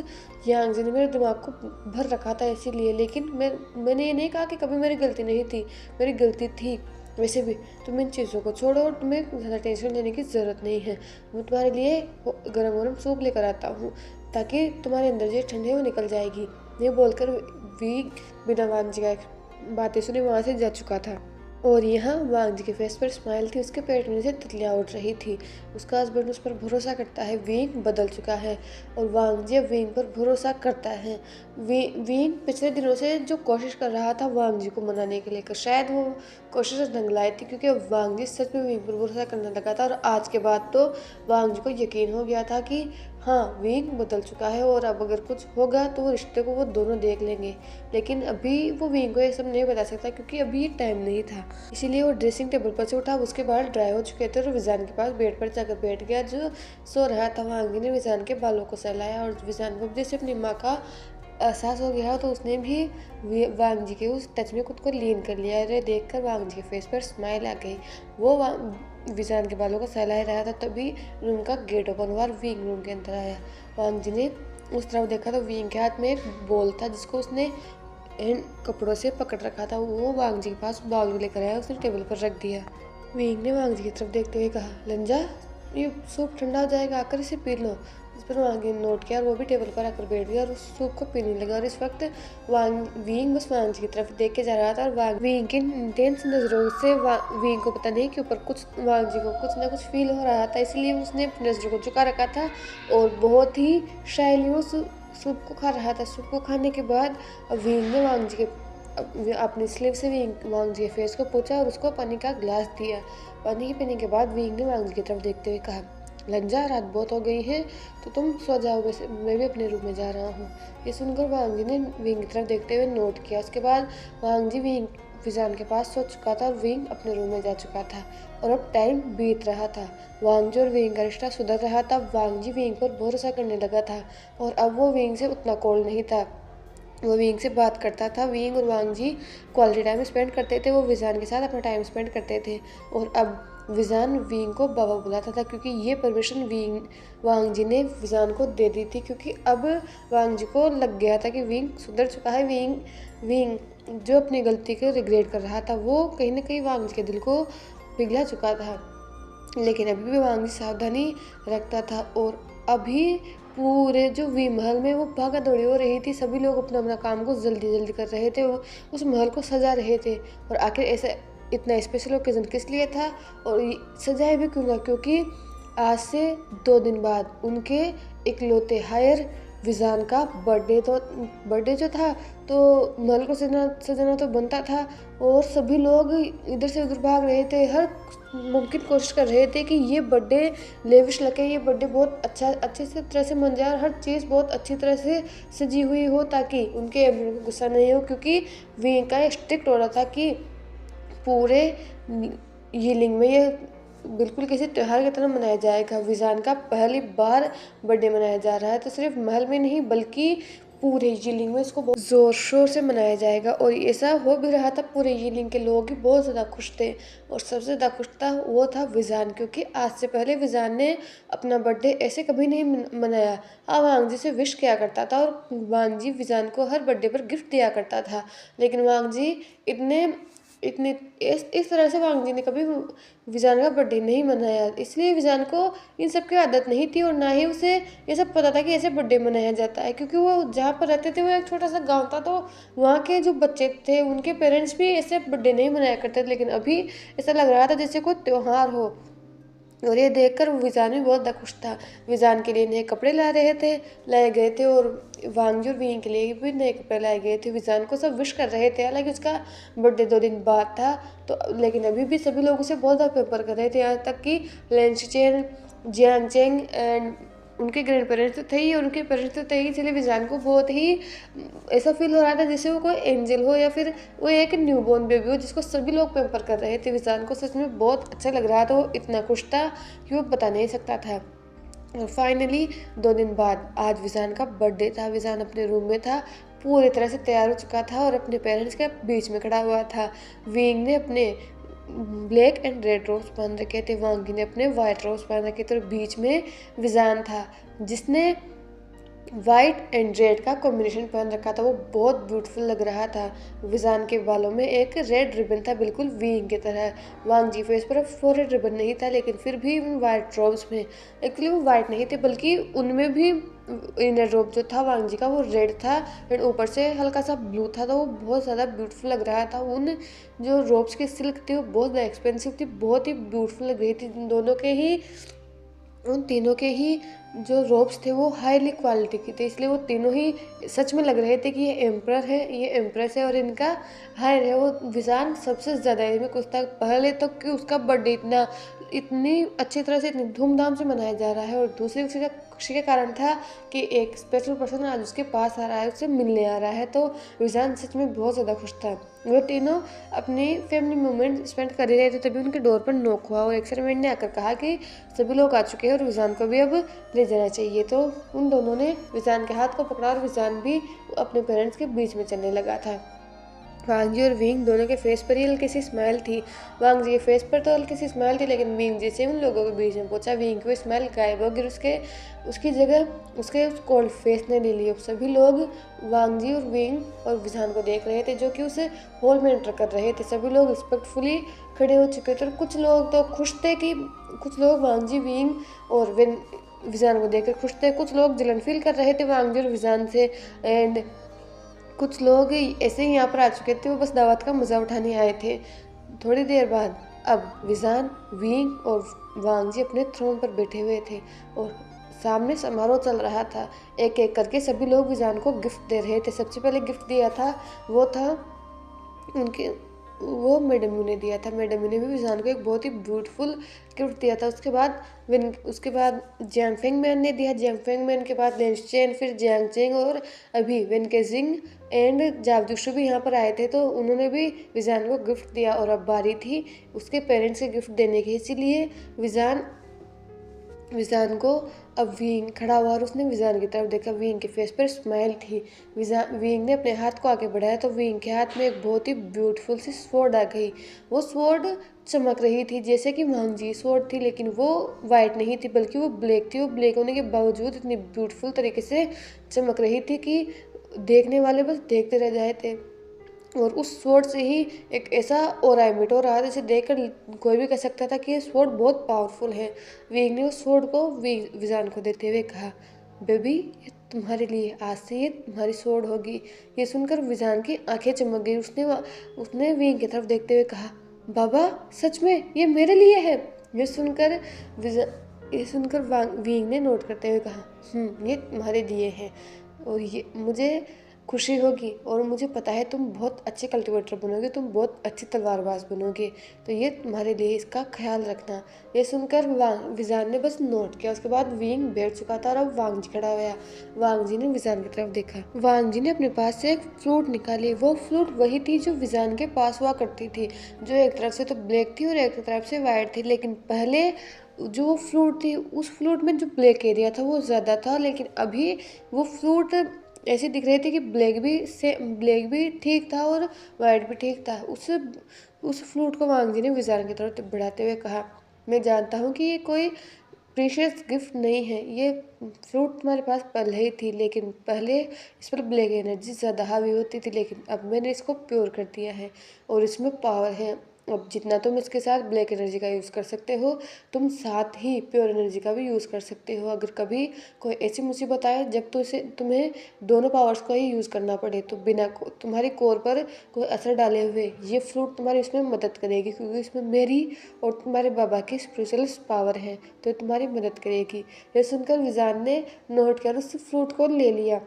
यांग जी ने मेरे दिमाग को भर रखा था इसीलिए। लेकिन मैंने ये नहीं कहा कि कभी मेरी गलती नहीं थी, मेरी गलती थी। वैसे भी तुम इन चीज़ों को छोड़ो और तुम्हें ज़्यादा टेंशन लेने की ज़रूरत नहीं है। मैं तुम्हारे लिए गरम गरम सूप लेकर आता हूँ ताकि तुम्हारे अंदर जो ठंडी है वो निकल जाएगी। ये बोलकर वी बिना वांग जी का बातें सुने वहाँ से जा चुका था। और यहाँ वांग जी के फेस पर स्माइल थी, उसके पेट में से तितलियाँ उड़ रही थी। उसका हस्बैंड उस पर भरोसा करता है। विंग बदल चुका है और वांग जी अब विंग पर भरोसा करता है। विंग पिछले दिनों से जो कोशिश कर रहा था वांग जी को मनाने के लिए, शायद वो कोशिश ढंग लाई थी, क्योंकि अब वांग जी सच में विंग पर भरोसा करने लगा था। और आज के बाद तो वांग जी को यकीन हो गया था कि हाँ, विंग बदल चुका है और अब अगर कुछ होगा तो वो रिश्ते को वो दोनों देख लेंगे। लेकिन अभी वो विंग को ये सब नहीं बता सकता, क्योंकि अभी ये टाइम नहीं था। इसीलिए वो ड्रेसिंग टेबल पर से उठा। उसके बाल ड्राई हो चुके थे और विजान के पास बेड पर जाकर बैठ गया जो सो रहा था। वांग जी ने विजान के बालों को सहलाया और विजान को जैसे अपनी माँ का एहसास हो गया तो उसने भी वांग जी के उस टच में खुद को लीन कर लिया। अरे देखकर वांग जी के फेस पर स्माइल आ गई। वो विजान के बालों को सहला रहा था, तभी रूम का गेट ओपन हुआ और विंग रूम के अंदर आया। वांग जी ने उस तरफ देखा तो विंग के हाथ में एक बॉल था जिसको उसने इन कपड़ों से पकड़ रखा था। वो वांग जी के पास बाउल लेकर आया, उसने टेबल पर रख दिया। विंग ने वांग जी की तरफ देखते हुए कहा, लंजा ये सूप ठंडा हो जाएगा, आकर इसे पी लो। इस पर वांग ने नोट किया और वो भी टेबल पर आकर बैठ गया और उस सूप को पीने लगा। और इस वक्त विंग बस वांग जी की तरफ देख के जा रहा था और विंग की इंटेंस नज़रों से विंग को पता नहीं कि ऊपर कुछ वांग जी को कुछ ना कुछ फील हो रहा था, इसलिए उसने अपनी नज़रों को झुका रखा था और बहुत ही शायली वो सूप को खा रहा था। सूप को खाने के बाद विंग ने वांग जी के अपनी स्लीव से वांग जी के फेस को पोंछा और उसको पानी का गिलास दिया। पानी पीने के बाद विंग ने वांग जी की तरफ देखते हुए कहा, लंजा, रात बहुत हो गई है तो तुम सो जाओ, वैसे मैं भी अपने रूम में जा रहा हूँ। ये सुनकर वांग जी ने विंग की तरफ देखते हुए नोट किया। उसके बाद वांग जी विजान के पास सो चुका था और विंग अपने रूम में जा चुका था और अब टाइम बीत रहा था। वांग जी और विंग का रिश्ता सुधर रहा था। वांग जी विंग पर भरोसा करने लगा था और अब वो विंग से उतना कोल्ड नहीं था। वो विंग से बात करता था। विंग और वांग जी क्वालिटी टाइम स्पेंड करते थे। वो विजान के साथ अपना टाइम स्पेंड करते थे और अब विजान विंग को बाबा बुलाता था क्योंकि ये परमिशन वांग जी ने विजान को दे दी थी, क्योंकि अब वांग जी को लग गया था कि विंग सुधर चुका है। विंग जो अपनी गलती को रिग्रेट कर रहा था, वो कहीं ना कहीं वांग जी के दिल को पिघला चुका था, लेकिन अभी भी वांग जी सावधानी रखता था। और अभी पूरे जो वी महल में वो भागा दौड़ी हो रही थी। सभी लोग अपना अपना काम को जल्दी जल्दी कर रहे थे, वो उस महल को सजा रहे थे। और आखिर ऐसा इतना स्पेशल ओकेजन किस लिए था और सजाए भी क्यों ना, क्योंकि आज से 2 दिन बाद उनके इकलौते हायर विजान का बर्थडे जो था, तो महल को सजाना तो बनता था और सभी लोग इधर से उधर भाग रहे थे, हर मुमकिन कोशिश कर रहे थे कि ये बर्थडे लेविश लगे, ये बर्थडे बहुत अच्छे से तरह से मन जाए और हर चीज़ बहुत अच्छी तरह से सजी हुई हो ताकि उनके एम्ब्रो को गुस्सा नहीं हो, क्योंकि विंग का स्ट्रिक्ट हो रहा था कि पूरे यीलिंग में ये बिल्कुल किसी त्यौहार की तरह मनाया जाएगा। विजान का पहली बार बर्थडे मनाया जा रहा है, तो सिर्फ महल में नहीं बल्कि पूरे यीलिंग में इसको बहुत ज़ोर शोर से मनाया जाएगा। और ऐसा हो भी रहा था, पूरे यीलिंग के लोग भी बहुत ज़्यादा खुश थे और सबसे ज़्यादा खुश था वो था विजान, क्योंकि आज से पहले विजान ने अपना बर्थडे ऐसे कभी नहीं मनाया। हाँ, वांग जी से विश किया करता था और वांग जी विजान को हर बर्थडे पर गिफ्ट दिया करता था, लेकिन वांग जी इतने इतने इस तरह से वांग जी ने कभी विजान का बर्थडे नहीं मनाया, इसलिए विजान को इन सब की आदत नहीं थी और ना ही उसे ये सब पता था कि ऐसे बर्थडे मनाया जाता है, क्योंकि वो जहाँ पर रहते थे वो एक छोटा सा गांव था, तो वहाँ के जो बच्चे थे उनके पेरेंट्स भी ऐसे बर्थडे नहीं मनाया करते थे। लेकिन अभी ऐसा लग रहा था जैसे कोई त्योहार हो और ये देखकर विजान भी बहुत ज़्यादा खुश था। विजान के लिए नए कपड़े लाए गए थे और वांग जी और विंग के लिए भी नए कपड़े लाए गए थे। विजान को सब विश कर रहे थे, हालांकि उसका बर्थडे 2 दिन बाद था, तो लेकिन अभी भी सभी लोग उसे बहुत ज़्यादा पेपर कर रहे थे, यहाँ तक कि लेंशचेन, जियांग चेंग एंड उनके ग्रैंड पेरेंट्स तो थे ही और उनके पेरेंट्स तो थे ही, इसलिए विजान को बहुत ही ऐसा फील हो रहा था जैसे वो कोई एंजल हो या फिर वो एक न्यूबॉर्न बेबी हो जिसको सभी लोग पैम्पर कर रहे थे। विजान को सच में बहुत अच्छा लग रहा था, वो इतना खुश था कि वो बता नहीं सकता था। और फाइनली 2 दिन बाद आज विजान का बर्थडे था। विजान अपने रूम में था, पूरी तरह से तैयार हो चुका था और अपने पेरेंट्स के बीच में खड़ा हुआ था। विंग ने अपने ब्लैक एंड रेड रोज पहन रखे थे, वांगी ने अपने वाइट रोज पहन रखे थे और बीच में विजान था जिसने वाइट एंड रेड का कॉम्बिनेशन पहन रखा था। वो बहुत ब्यूटीफुल लग रहा था। विजान के बालों में एक रेड रिबन था, बिल्कुल विंग की तरह। वांग जी फेस पर फोरेड रिबन नहीं था, लेकिन फिर भी वाइट रोब्स में एक्चुअली वो वाइट नहीं थे, बल्कि उनमें भी इनर रोब जो था वांग जी का वो रेड था एंड ऊपर से हल्का सा ब्लू था, तो वो बहुत ज़्यादा ब्यूटीफुल लग रहा था। उन जो रोब्स की सिल्क थी वो बहुत ज़्यादा एक्सपेंसिव थी, बहुत ही ब्यूटीफुल लग रही थी। उन तीनों के ही जो रोब्स थे वो हाईली क्वालिटी के थे, इसलिए वो तीनों ही सच में लग रहे थे कि ये एम्प्रर है, ये एम्प्रेस है और इनका हायर है। वो विजान सबसे ज़्यादा इसमें कुछ था पहले तो कि उसका बर्थडे इतनी अच्छी तरह से इतनी धूमधाम से मनाया जा रहा है और दूसरी खुशी का कारण था कि एक स्पेशल पर्सन आज उसके पास आ रहा है, उससे मिलने आ रहा है, तो विजान सच में बहुत ज़्यादा खुश था। वो तीनों अपनी फैमिली मोमेंट स्पेंड कर रहे थे, तभी उनके डोर पर नॉक हुआ और एक सर्वेंट ने आकर कहा कि सभी लोग आ चुके हैं और विजान को भी अब ले जाना चाहिए। तो उन दोनों ने विजान के हाथ को पकड़ा और विजान भी अपने पेरेंट्स के बीच में चलने लगा था। वांग जी और विंग दोनों के फेस पर ही हल्की सी स्माइल थी। वांग जी के फेस पर तो हल्की सी स्माइल थी, लेकिन विंग जी से उन लोगों के बीच में पहुंचा विंग की स्माइल गायब हो गई, उसकी जगह उसके कोल्ड फेस ने ले ली। सभी लोग वांग जी और विंग और विजान को देख रहे थे जो कि उसे हॉल में एंटर कर रहे थे। सभी लोग रिस्पेक्टफुली खड़े हो चुके थे और कुछ लोग तो खुश थे कि कुछ लोग वांग जी, विंग और विजान को देखकर खुश थे, कुछ लोग जलन फील कर रहे थे वांग जी और विजान से, एंड कुछ लोग ऐसे ही यहाँ पर आ चुके थे, वो बस दावत का मज़ा उठाने आए थे। थोड़ी देर बाद अब विजान, विंग और वांग जी अपने थ्रोन पर बैठे हुए थे और सामने समारोह चल रहा था। एक एक करके सभी लोग विजान को गिफ्ट दे रहे थे। सबसे पहले गिफ्ट दिया था वो था उनके वो मैडम ने दिया था। मैडम ने भी विजान को एक बहुत ही ब्यूटीफुल गिफ्ट दिया था। उसके बाद जियांग फेंग मैन ने दिया। जियांग फेंग मैन के बाद लेंस चेन, फिर जियांग चेंग, और अभी वेन केजिंग एंड जावदुशु भी यहाँ पर आए थे, तो उन्होंने भी विजान को गिफ्ट दिया। और अब बारी थी उसके पेरेंट्स के गिफ्ट देने की, इसीलिए विजान को अब विंग खड़ा हुआ और उसने विजान की तरफ देखा। विंग के फेस पर स्माइल थी। विंग ने अपने हाथ को आगे बढ़ाया तो विंग के हाथ में एक बहुत ही ब्यूटीफुल सी स्वॉर्ड आ गई। वो स्वॉर्ड चमक रही थी जैसे कि मांगजी स्वॉर्ड थी, लेकिन वो वाइट नहीं थी बल्कि वो ब्लैक थी। वो ब्लैक होने के बावजूद इतनी ब्यूटीफुल तरीके से चमक रही थी कि देखने वाले बस देखते रह जाए थे। और उस स्वॉर्ड से ही एक ऐसा ऑरा इमिट हो रहा था जिसे देखकर कोई भी कह सकता था कि ये स्वॉर्ड बहुत पावरफुल है। विंग ने उस स्वॉर्ड को विजान को देते हुए कहा, बेबी ये तुम्हारे लिए, आज से ये तुम्हारी स्वॉर्ड होगी। ये सुनकर विजान की आंखें चमक गई। उसने विंग की तरफ देखते हुए कहा, बाबा सच में ये मेरे लिए है। ये सुनकर विंग ने नोट करते हुए कहा, ये तुम्हारे लिए है और ये मुझे खुशी होगी, और मुझे पता है तुम बहुत अच्छे कल्टीवेटर बनोगे, तुम बहुत अच्छी तलवारबाज बनोगे, तो ये तुम्हारे लिए, इसका ख्याल रखना। ये सुनकर विजान ने बस नोट किया। उसके बाद विंग बैठ चुका था और अब वांग जी खड़ा हुआ। वांग जी ने विजान की तरफ देखा। वांग जी ने अपने पास से एक फ्लूट निकाली। वो फ्लूट वही थी जो विजान के पास हुआ करती थी, जो एक तरफ से तो ब्लैक थी और एक तरफ से वाइट थी। लेकिन पहले जो फ्लूट थी उस फ्लूट में जो ब्लैक एरिया था वो ज़्यादा था, लेकिन अभी वो फ्लूट ऐसी दिख रही थी कि ब्लैक भी ठीक था और वाइट भी ठीक था। उस फ्लूट को वांग जी ने विजान की तरफ बढ़ाते हुए कहा, मैं जानता हूँ कि ये कोई प्रीशियस गिफ्ट नहीं है, ये फ्लूट तुम्हारे पास पहले ही थी, लेकिन पहले इस पर ब्लैक एनर्जी ज़्यादा हावी होती थी, लेकिन अब मैंने इसको प्योर कर दिया है और इसमें पावर है। अब जितना तुम इसके साथ ब्लैक एनर्जी का यूज़ कर सकते हो, तुम साथ ही प्योर एनर्जी का भी यूज़ कर सकते हो। अगर कभी कोई ऐसी मुसीबत आए जब तो इसे तुम्हें दोनों पावर्स को ही यूज़ करना पड़े, तो तुम्हारी कोर पर कोई असर डाले हुए ये फ्लूट तुम्हारी इसमें मदद करेगी, क्योंकि इसमें मेरी और तुम्हारे बाबा की स्पिरिचुअल पावर है, तो तुम्हारी मदद करेगी। यह सुनकर विजान ने नोट कर उस फ्लूट को ले लिया।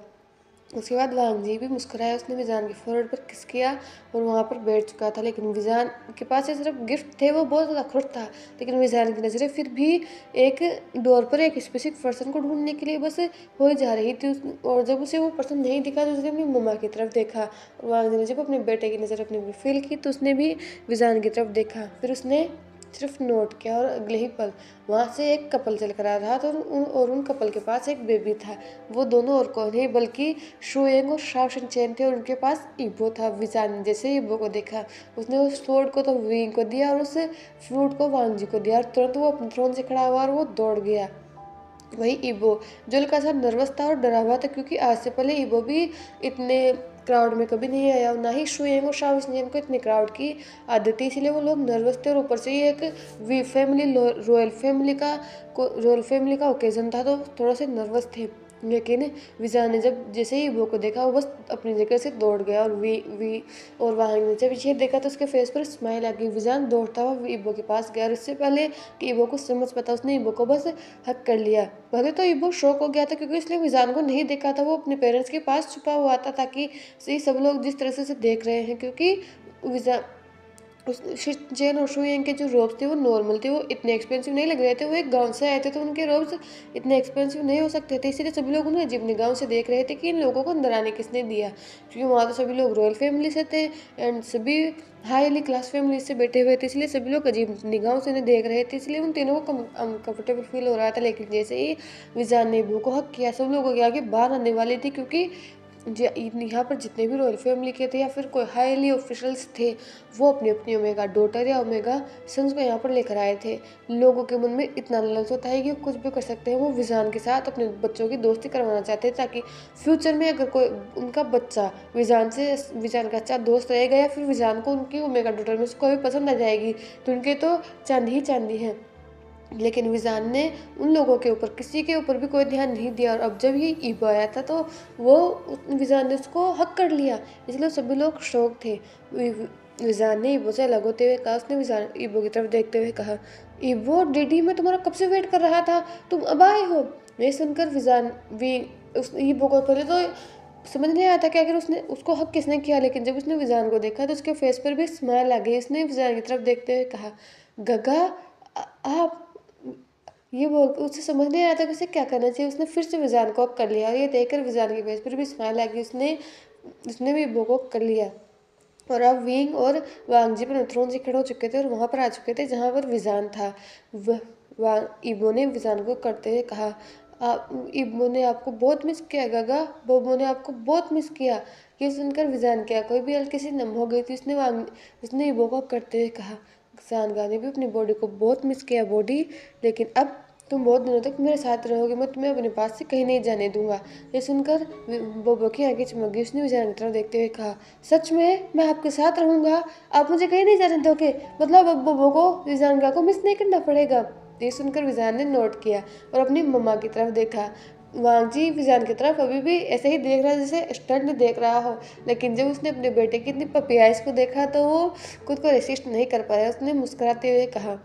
उसके बाद वांग जी भी मुस्कुराया। उसने विजान के फोrehead पर किस किया और वहाँ पर बैठ चुका था। लेकिन विजान के पास ये सिर्फ गिफ्ट थे, वो बहुत ज़्यादा खुश था, लेकिन विजान की नज़रें फिर भी एक डोर पर एक स्पेसिफिक पर्सन को ढूंढने के लिए बस हो जा रही थी। और जब उसे वो पर्सन नहीं दिखा तो उसने अपनी मम्मा की तरफ देखा, और वांग जी ने जब अपने बेटे की नज़र अपने ऊपर फील की तो उसने भी विजान की तरफ देखा। फिर उसने सिर्फ नोट किया और अगले ही पल वहाँ से एक कपल चल कर आ रहा था और उन कपल के पास एक बेबी था। वो दोनों और कौन है बल्कि शुएंग और शाओ चेन थे, और उनके पास ईबो था। विजान ने जैसे ईबो को देखा उसने उस स्वॉर्ड को तो विंग को दिया और उस फ्लूट को वांग जी को दिया, और तुरंत वो अपने थ्रोन से खड़ा हुआ और वो दौड़ गया। वही ईबो जो हल्का सा नर्वस था और डरा हुआ था, क्योंकि आज से पहले ईबो भी इतने क्राउड में कभी नहीं आया और ना ही शुएंग और शाओ को इतने क्राउड की आदत थी, इसलिए वो लोग नर्वस थे। और ऊपर से ये एक रॉयल फैमिली का ओकेजन था, तो थोड़ा से नर्वस थे। लेकिन विजान ने जब जैसे ही ईबो को देखा वो बस अपनी जगह से दौड़ गया, और और वांग ने जब ये देखा तो उसके फेस पर स्माइल आ गई। विजान दौड़ता हुआ ईबो के पास गया और इससे पहले कि ईबो को समझ पता उसने ईबो को बस हक कर लिया। पहले तो ईबो शॉक हो गया था, क्योंकि इसने विजान को नहीं देखा था। वो अपने पेरेंट्स के पास छुपा हुआ था ताकि सब लोग जिस तरह से देख रहे हैं, क्योंकि विजान चेन और शुएंग के जो रोब्स थे वो नॉर्मल थे, वो इतने एक्सपेंसिव नहीं लग रहे थे। वो एक गांव से आए थे तो उनके रोब्स इतने एक्सपेंसिव नहीं हो सकते थे, इसीलिए सभी लोग उन्हें अजीब निगाहों से देख रहे थे कि इन लोगों को अंदर आने किसने दिया, क्योंकि वहाँ तो सभी लोग रॉयल फैमिली से थे एंड सभी हाईली क्लास फैमिली से बैठे हुए थे, इसलिए सभी लोग अजीब निगाहों से उन्हें देख रहे थे। इसलिए उन तीनों को अनकम्फर्टेबल फील हो रहा था। लेकिन जैसे ही विजान ने ईबो को हक किया, सब लोगों के आगे बाहर आने वाली थी, क्योंकि यहाँ पर जितने भी रॉयल फैमिली के थे या फिर कोई हाईली ऑफिशियल्स थे, वो अपनी अपनी ओमेगा डॉटर या ओमेगा सन्स को यहाँ पर लेकर आए थे। लोगों के मन में इतना लालच होता है कि कुछ भी कर सकते हैं। वो विजान के साथ अपने बच्चों की दोस्ती करवाना चाहते हैं, ताकि फ्यूचर में अगर कोई उनका बच्चा विजान का अच्छा दोस्त रहेगा या फिर विजान को उनकी ओमेगा डॉटर में से कोई भी पसंद आ जाएगी, तो उनके तो चांदी ही चांदी है। लेकिन विजान ने उन लोगों के ऊपर किसी के ऊपर भी कोई ध्यान नहीं दिया, और अब जब ये ईबो आया था तो वो विजान ने उसको हक कर लिया, इसलिए सभी लोग शौक थे। विजान ने ईबो से अलग होते हुए कहा, उसने विजान ईबो की तरफ देखते हुए कहा, ईबो डैडी मैं तुम्हारा कब से वेट कर रहा था, तुम अब आए हो। ये सुनकर विजान भी उस ईबो को पहले तो समझ नहीं आया था कि आखिर उसने उसको हक किसने किया, लेकिन जब उसने विजान को देखा तो उसके फेस पर भी स्माइल आ गई। उसने विजान की तरफ देखते हुए कहा, गगा आप, ये बोल उसे समझ नहीं आया था कि उसे क्या करना चाहिए। उसने फिर से विजान को हक कर लिया और ये देखकर विजान के फेस पर भी स्माइल आ गई। उसने उसने भी इबो को हक कर लिया और अब विंग और वांगजी पर थ्रोन से खड़े हो चुके थे और वहाँ पर आ चुके थे जहाँ पर विजान था। इबो ने विजान को करते हुए कहा, इबो ने आपको बहुत मिस किया गगा, बोबो ने आपको बहुत मिस किया। ये सुनकर विजान की आंखों भी हल्की सी नम हो गई थी। उसने इबो को करते हुए कहा, जानगा ने भी अपनी बॉडी को बहुत मिस किया बॉडी, लेकिन अब तुम बहुत दिनों तक मेरे साथ रहोगे, मैं तुम्हें अपने पास से कहीं नहीं जाने दूंगा। ये सुनकर बोबो की आंखें चमक गई। उसने विजान की तरफ देखते हुए कहा, सच में मैं आपके साथ रहूंगा, आप मुझे कहीं नहीं जाने दोगे, मतलब अब बोबो को विजानगा को मिस नहीं करना पड़ेगा। ये सुनकर विजान ने नोट किया और अपनी मम्मा की तरफ देखा। वांगजी विजान की तरफ अभी भी ऐसे ही देख रहा है जैसे स्टंट देख रहा हो, लेकिन जब उसने अपने बेटे की इतनी पपी आइज को देखा तो वो खुद को रेसिस्ट नहीं कर पाया। उसने मुस्कुराते हुए कहा,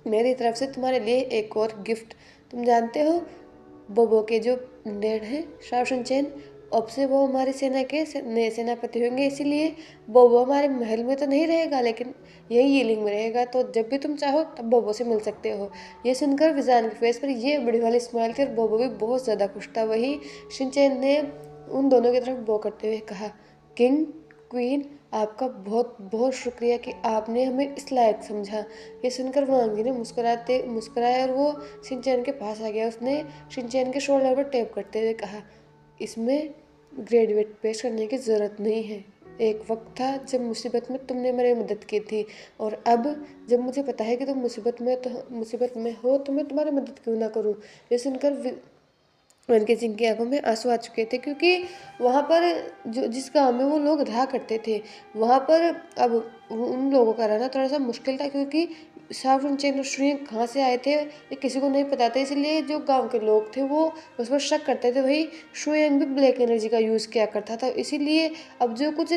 मेरी तरफ से तुम्हारे लिए एक और गिफ्ट। तुम जानते हो बोबो के जो डैड हैं शाओ चेन, अब से वो हमारी सेना के नए सेनापति होंगे, इसीलिए बोबो हमारे महल में तो नहीं रहेगा लेकिन यही यीलिंग में रहेगा, तो जब भी तुम चाहो तब बोबो से मिल सकते हो। ये सुनकर विजान के फेस पर ये बड़ी वाली स्माइल थी और बोबो भी बहुत ज़्यादा खुश था। वही शिनचैन ने उन दोनों की तरफ बो करते हुए कहा, किंग क्वीन आपका बहुत बहुत शुक्रिया कि आपने हमें इस लायक समझा। ये सुनकर वांगी ने मुस्कुराया और वो शिनचैन के पास आ गया। उसने शिनचैन के शोल्डर पर टैप करते हुए कहा, इसमें ग्रेजुएट पेश करने की ज़रूरत नहीं है। एक वक्त था जब मुसीबत में तुमने मेरी मदद की थी, और अब जब मुझे पता है कि तुम मुसीबत में हो तो मैं तुम्हारी मदद क्यों ना करूं। ये सुनकर उनके सिंह की आंखों में आंसू आ चुके थे, क्योंकि वहाँ पर जो जिस गांव में वो लोग रहा करते थे वहाँ पर अब उन लोगों का रहना थोड़ा सा मुश्किल था, क्योंकि साफ चेन और श्रियंक कहाँ से आए थे ये किसी को नहीं पता था। इसलिए जो गांव के लोग थे वो उस पर शक करते थे। वही श्रियंक भी ब्लैक एनर्जी का यूज़ किया करता था, इसीलिए अब जो कुछ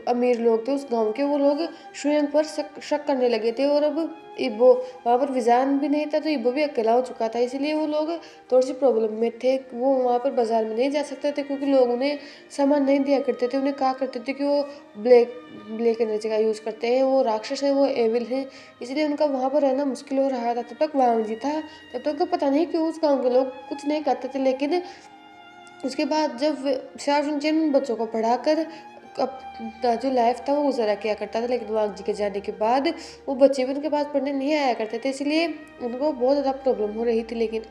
अमीर लोग थे उस गांव के, वो लोग श्रेयंक पर शक करने लगे थे। और अब इबो वहाँ पर विजान भी नहीं था तो इबो भी अकेला हो चुका था, इसलिए वो लोग थोड़ी सी प्रॉब्लम में थे। वो वहाँ पर बाजार में नहीं जा सकते थे क्योंकि लोग उन्हें सामान नहीं दिया करते थे। उन्हें कहा करते थे कि वो ब्लैक एनर्जी का यूज़ करते हैं, वो राक्षस हैं, वो एविल हैं, इसलिए उनका वहाँ पर रहना मुश्किल हो रहा था। तब तक वांग जी था, तब तक तो पता नहीं क्यों उस गाँव के लोग कुछ नहीं कहते थे। लेकिन उसके बाद जब शाहरुख बच्चों को पढ़ाकर अपना जो लाइफ था वो गुजारा किया करता था, लेकिन वांग जी के जाने के बाद वो बच्चे भी उनके पास पढ़ने नहीं आया करते थे, इसलिए उनको बहुत ज़्यादा प्रॉब्लम हो रही थी। लेकिन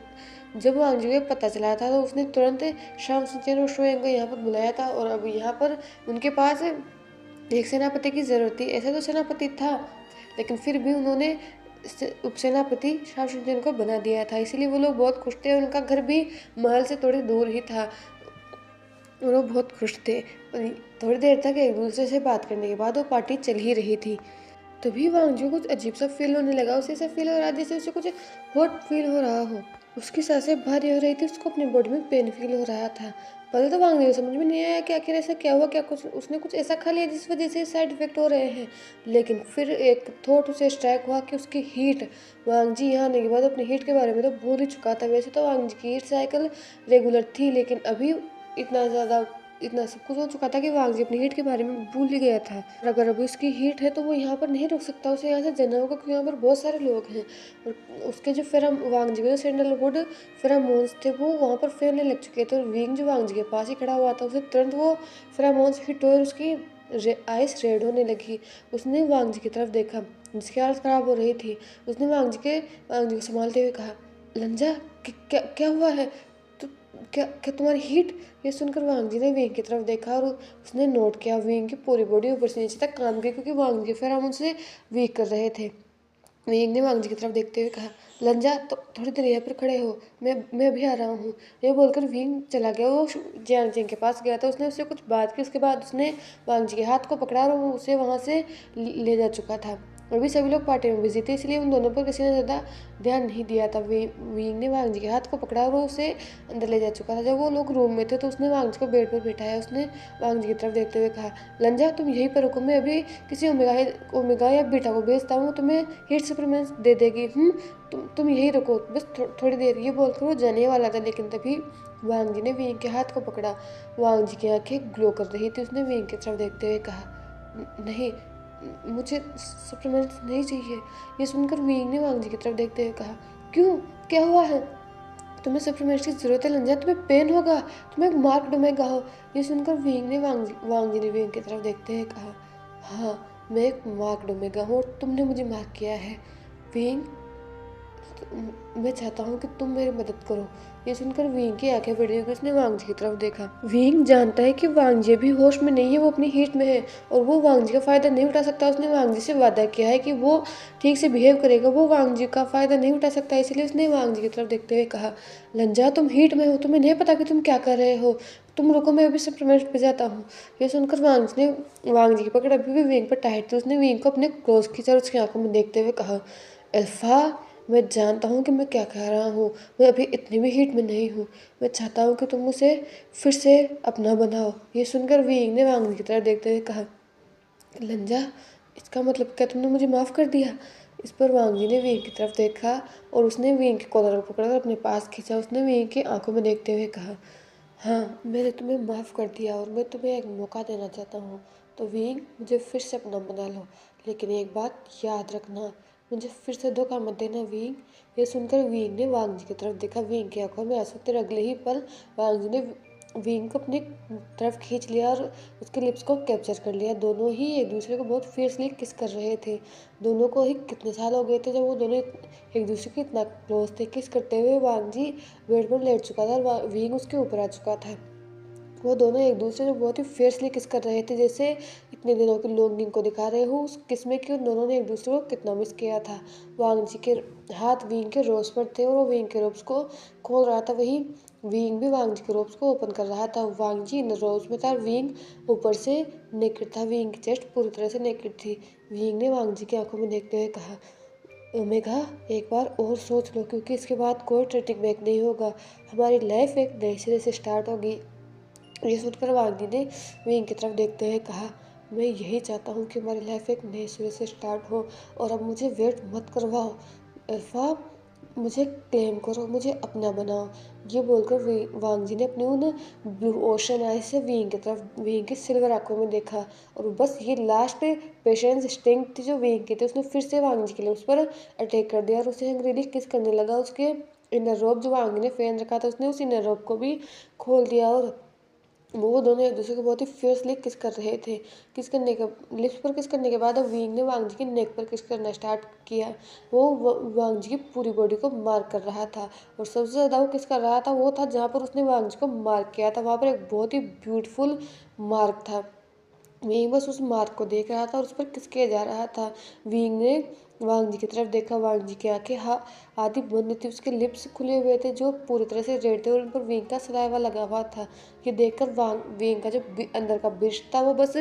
जब वांग जी को पता चला था तो उसने तुरंत शाम सुचेन और शोएंग को यहाँ पर बुलाया था, और अब यहाँ पर उनके पास एक सेनापति की ज़रूरत थी। ऐसा तो सेनापति था लेकिन फिर भी उन्होंने उपसेनापति शाहरुख को बना दिया था, इसीलिए वो लोग बहुत खुश थे। उनका घर भी महल से थोड़ी दूर ही था और वो बहुत खुश थे। थोड़ी देर तक एक दूसरे से बात करने के बाद वो पार्टी चल ही रही थी। तभी वांगजू कुछ अजीब सा फील होने लगा। उसे ऐसा फील हो रहा जैसे उसे कुछ हॉट फील हो रहा हो। उसकी सांसें भारी हो रही थी, उसको अपनी बॉडी में पेन फील हो रहा था। पहले तो वांगजू को समझ में नहीं आया कि आखिर ऐसा क्या हुआ, क्या कुछ उसने कुछ ऐसा खा लिया जिस वजह से साइड इफेक्ट हो रहे हैं। लेकिन फिर एक थॉट उसे स्ट्राइक हुआ कि उसकी हीट, वांगजी यहाँ आने के बाद अपनी हीट के बारे में तो भूल ही चुका था। वैसे तो वांगजी की हीट साइकिल रेगुलर थी, लेकिन अभी इतना सब कुछ हो चुका था कि वांगजी अपनी हीट के बारे में भूल ही गया था। और अगर अभी उसकी हीट है तो वो यहाँ पर नहीं रुक सकता, उसे यहाँ से जाना होगा क्योंकि यहाँ पर बहुत सारे लोग हैं। और उसके जो वांगजी के जो सैंडलवुड फेरामोन्स थे वो वहाँ पर फैलने लग चुके थे, और विंग जो वांगजी के पास ही खड़ा हुआ था उसे तुरंत वो फेरामोन्स हिट हुए और उसकी आइस रेड होने लगी। उसने वांगजी की तरफ देखा जिसकी हालत खराब हो रही थी। उसने वांगजी को संभालते हुए कहा, लंजा क्या हुआ है, तो क्या क्या तुम्हारी हीट। ये सुनकर वांगजी ने विंग की तरफ देखा और उसने नोट किया विंग की पूरी बॉडी ऊपर से नीचे तक काम की, क्योंकि वांगजी फिर हम उनसे वीक कर रहे थे। विंग ने वांगजी की तरफ देखते हुए कहा, लंजा तो थोड़ी देर यहाँ पर खड़े हो, मैं अभी आ रहा हूँ। ये बोलकर विंग चला गया। वो जियांग जिंग के पास गया था, उसने उससे कुछ बात की, उसके बाद उसने वांगजी के हाथ को पकड़ा और वो उसे वहाँ से ले जा चुका था। और भी सभी लोग पार्टी में बिजी थे, इसलिए उन दोनों पर किसी ने ज़्यादा ध्यान नहीं दिया था। विंग ने वांग जी के हाथ को पकड़ा और वो उसे अंदर ले जा चुका था। जब वो लोग रूम में थे तो उसने वांग जी को बेड पर बिठाया। उसने वांग जी की तरफ देखते हुए कहा, लंजा तुम यहीं पर रुको, मैं अभी किसी ओमेगा या बीटा को भेजता हूँ, तुम्हें हीट सप्लीमेंट्स दे देगी। तुम यहीं रुको बस थोड़ी देर। ये बोलकर वो जाने वाला था, लेकिन तभी वांग जी ने विंग के हाथ को पकड़ा। वांग जी की आंखें ग्लो कर रही थी। उसने विंग की तरफ देखते हुए कहा, नहीं, मुझे सप्लीमेंट्स नहीं चाहिए। ये सुनकर विंग ने वांग जी की तरफ देखते हुए कहा, क्यों, क्या हुआ है? तुम्हें सप्लीमेंट्स की जरूरत है लंजा, तुम्हें पेन होगा, तुम्हें मार्क डूबेगा हो। ये सुनकर विंग ने वांग जी ने विंग की तरफ देखते हुए कहा, हाँ, मैं एक मार्क डूबेगा हूँ और तुमने मुझे मार्क किया है। विंग, मैं चाहता हूँ कि तुम मेरी मदद करो। ये सुनकर विंग की आंखें बड़ी हुई। उसने वांग जी की तरफ देखा। विंग जानता है कि वांग जी भी होश में नहीं है, वो अपनी हीट में है और वो वांग जी का फ़ायदा नहीं उठा सकता। उसने वांग जी से वादा किया है कि वो ठीक से बिहेव करेगा, वो वांग जी का फ़ायदा नहीं उठा सकता। इसलिए उसने वांग जी की तरफ देखते हुए कहा, लंजा तुम हीट में हो, तुम्हें नहीं पता कि तुम क्या कर रहे हो, तुम रुको, मैं अभी सप्लीमेंट पे जाता हूँ। ये सुनकर वांग जी की पकड़ अभी भी विंग पर टाइट थी। उसने विंग को अपने क्लोज खींचा और उसकी आंखों में देखते हुए कहा, अल्फा, मैं जानता हूँ कि मैं क्या कह रहा हूँ, मैं अभी इतनी भी हीट में नहीं हूँ, मैं चाहता हूँ कि तुम उसे फिर से अपना बनाओ। ये सुनकर विंग ने वांग जी की तरफ देखते हुए कहा, लंजा, इसका मतलब क्या तुमने मुझे माफ़ कर दिया? इस पर वांग जी ने विंग की तरफ देखा और उसने विंग के कॉलर को पकड़कर अपने पास खींचा। उसने विंग की आंखों में देखते हुए कहा, हाँ, मैंने तुम्हें माफ़ कर दिया और मैं तुम्हें एक मौका देना चाहता हूँ, तो विंग मुझे फिर से अपना बना लो, लेकिन एक बात याद रखना, मुझे फिर से धोखा मत देना विंग। ये सुनकर विंग ने वांग जी की तरफ देखा। विंग की आंखों में आंसू थे। अगले ही पल वांग जी ने विंग को अपनी तरफ खींच लिया और उसके लिप्स को कैप्चर कर लिया। दोनों ही एक दूसरे को बहुत फियर्सली किस कर रहे थे। दोनों को ही कितने साल हो गए थे जब वो दोनों एक दूसरे के इतना क्लोज थे। किस करते हुए वांग जी बेड पर लेट चुका था और विंग उसके ऊपर आ चुका था। वो दोनों एक दूसरे को बहुत ही फियर्सली किस कर रहे थे, जैसे इतने दिनों की लॉन्गिंग को दिखा रहे हो। उस किस में कि उन दोनों ने एक दूसरे को कितना मिस किया था। वांग जी के हाथ विंग के रोब्स पर थे और वो विंग के रोब्स को खोल रहा था, वही विंग भी वांग जी के रोब्स को ओपन कर रहा था। वांग जी इन रोब्स में था और विंग ऊपर से नेकेड था। विंग की चेस्ट पूरी तरह से नेकेड थी। विंग ने वांग जी की आंखों में देखते हुए कहा, ओमेगा, एक बार और सोच लो, क्योंकि इसके बाद कोई ट्रेटिंग बैक नहीं होगा, हमारी लाइफ एक नए सिरे से स्टार्ट होगी। ये सुनकर वांग जी ने विंग की तरफ देखते हुए कहा, मैं यही चाहता हूँ कि हमारी लाइफ एक नए सिरे से स्टार्ट हो और अब मुझे वेट मत करवाओ। अल्फा, मुझे क्लेम करो, मुझे अपना बनाओ। ये बोलकर वांग जी ने अपनी उन ब्लू ओशन आई से विंग की सिल्वर आंखों में देखा और बस ये लास्ट पेशेंस स्टिंग थी जो विंग की थी। उसने फिर से वांग जी के लिए उस पर अटैक कर दिया और उसे अंग्रेजी किस करने लगा। उसके इनर रोब जो वांग ने पहन रखा था, उसने उस इनर रोब को भी खोल दिया और वो दोनों एक दूसरे को बहुत ही फियर्सली किस कर रहे थे। किस करने के लिप्स पर किस करने के बाद अब विंग ने वांग जी की नेक पर किस करना स्टार्ट किया। वो वांग जी की पूरी बॉडी को मार्क कर रहा था और सबसे ज़्यादा वो किस कर रहा था, वो था जहाँ पर उसने वांग जी को मार्क किया था। वहाँ पर एक बहुत ही ब्यूटीफुल मार्क था। विंग बस उस मार्क को देख रहा था और उस पर किस किया जा रहा था। विंग ने वांग जी की तरफ देखा। वांग जी की आंखें आधी बंद थी, उसके लिप्स खुले हुए थे जो पूरी तरह से रेड थे और उन पर विंग का सलाइवा लगा हुआ था। ये देखकर विंग का जो अंदर का बिश था वो बस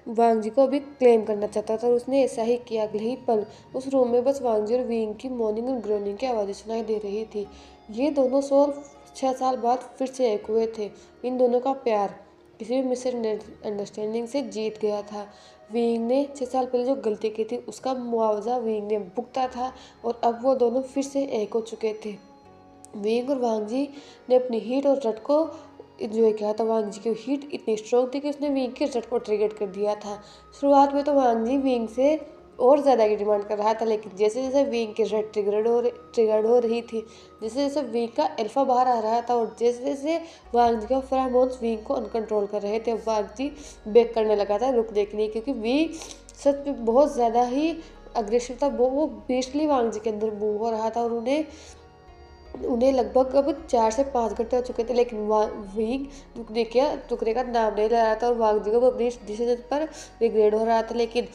वांग जी को अभी क्लेम करना चाहता था और उसने ऐसा ही किया। अगले ही पल उस रूम में बस वांग जी और विंग की मॉर्निंग और ग्रोनिंग की आवाज़ें सुनाई दे रही थी। ये दोनों सोल 6 साल बाद फिर से एक हुए थे। इन दोनों का प्यार किसी भी मिसअंडरस्टैंडिंग से जीत गया था। विंग ने 6 साल पहले जो गलती की थी उसका मुआवजा विंग ने भुगता था और अब वो दोनों फिर से एक हो चुके थे। विंग और वांग जी ने अपनी हीट और रट को इंजॉय किया था। वांग जी की हीट इतनी स्ट्रॉन्ग थी कि उसने विंग के रट को ट्रिगर कर दिया था। शुरुआत में तो वांग जी विंग से और ज़्यादा की डिमांड कर रहा था, लेकिन जैसे जैसे विंग की रट ट्रिगर्ड हो रही थी, जैसे जैसे विंग का अल्फा बाहर आ रहा था और जैसे जैसे वांग जी का फेरोमोन्स विंग को अनकंट्रोल कर रहे थे, वांग जी बेक करने लगा था रुकने के लिए, क्योंकि विंग सच में बहुत ज़्यादा ही अग्रेसिव था। वो बेस्टली वांग जी के अंदर मूव हो रहा था और उन्हें लगभग अब 4 से 5 घंटे हो चुके थे, लेकिन विंग रुकने का नाम नहीं ले रहा था और वांग जी को अपनी डिसीजन पर रिग्रेट हो रहा था। लेकिन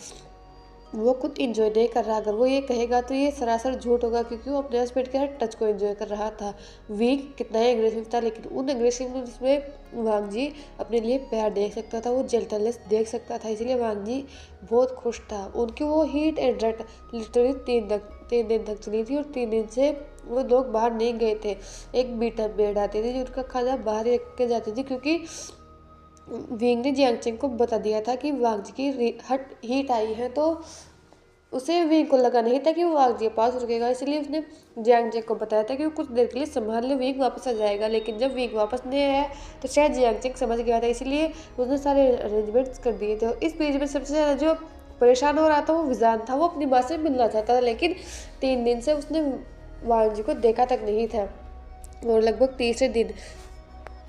वो खुद इंजॉय नहीं कर रहा। अगर वो ये कहेगा तो ये सरासर झूठ होगा, क्योंकि वो अपने हस्बैंड के हर टच को एंजॉय कर रहा था। वीक कितना ही एग्रेसिव था, लेकिन उन एग्रेसिवनेस में वांग जी अपने लिए प्यार देख सकता था, वो जेंटलनेस देख सकता था, इसलिए वांग जी बहुत खुश था। उनकी वो हीट एंड रट लिटरली 3 दिन तक चली थी, और 3 दिन से वो लोग बाहर नहीं गए थे। एक बीटा बेड आती थी जो उनका खाना बाहर ही रख के जाती थी, क्योंकि विंग ने जियांग चेंग को बता दिया था कि वांग जी की हट हीट आई है, तो उसे विंग को लगा नहीं था कि वो वांग जी के पास रुकेगा, इसलिए उसने जियांग चेंग को बताया था कि वो कुछ देर के लिए संभाल ले, विंग वापस आ जाएगा। लेकिन जब विंग वापस नहीं आया तो शायद जियांग चेंग समझ गया था, इसलिए उसने सारे अरेंजमेंट्स कर दिए थे। इस बीच में सबसे ज़्यादा जो परेशान हो रहा था वो विजान था। वो अपनी माँ से मिलना चाहता था, लेकिन 3 दिन से उसने वांग जी को देखा तक नहीं था। और लगभग तीसरे दिन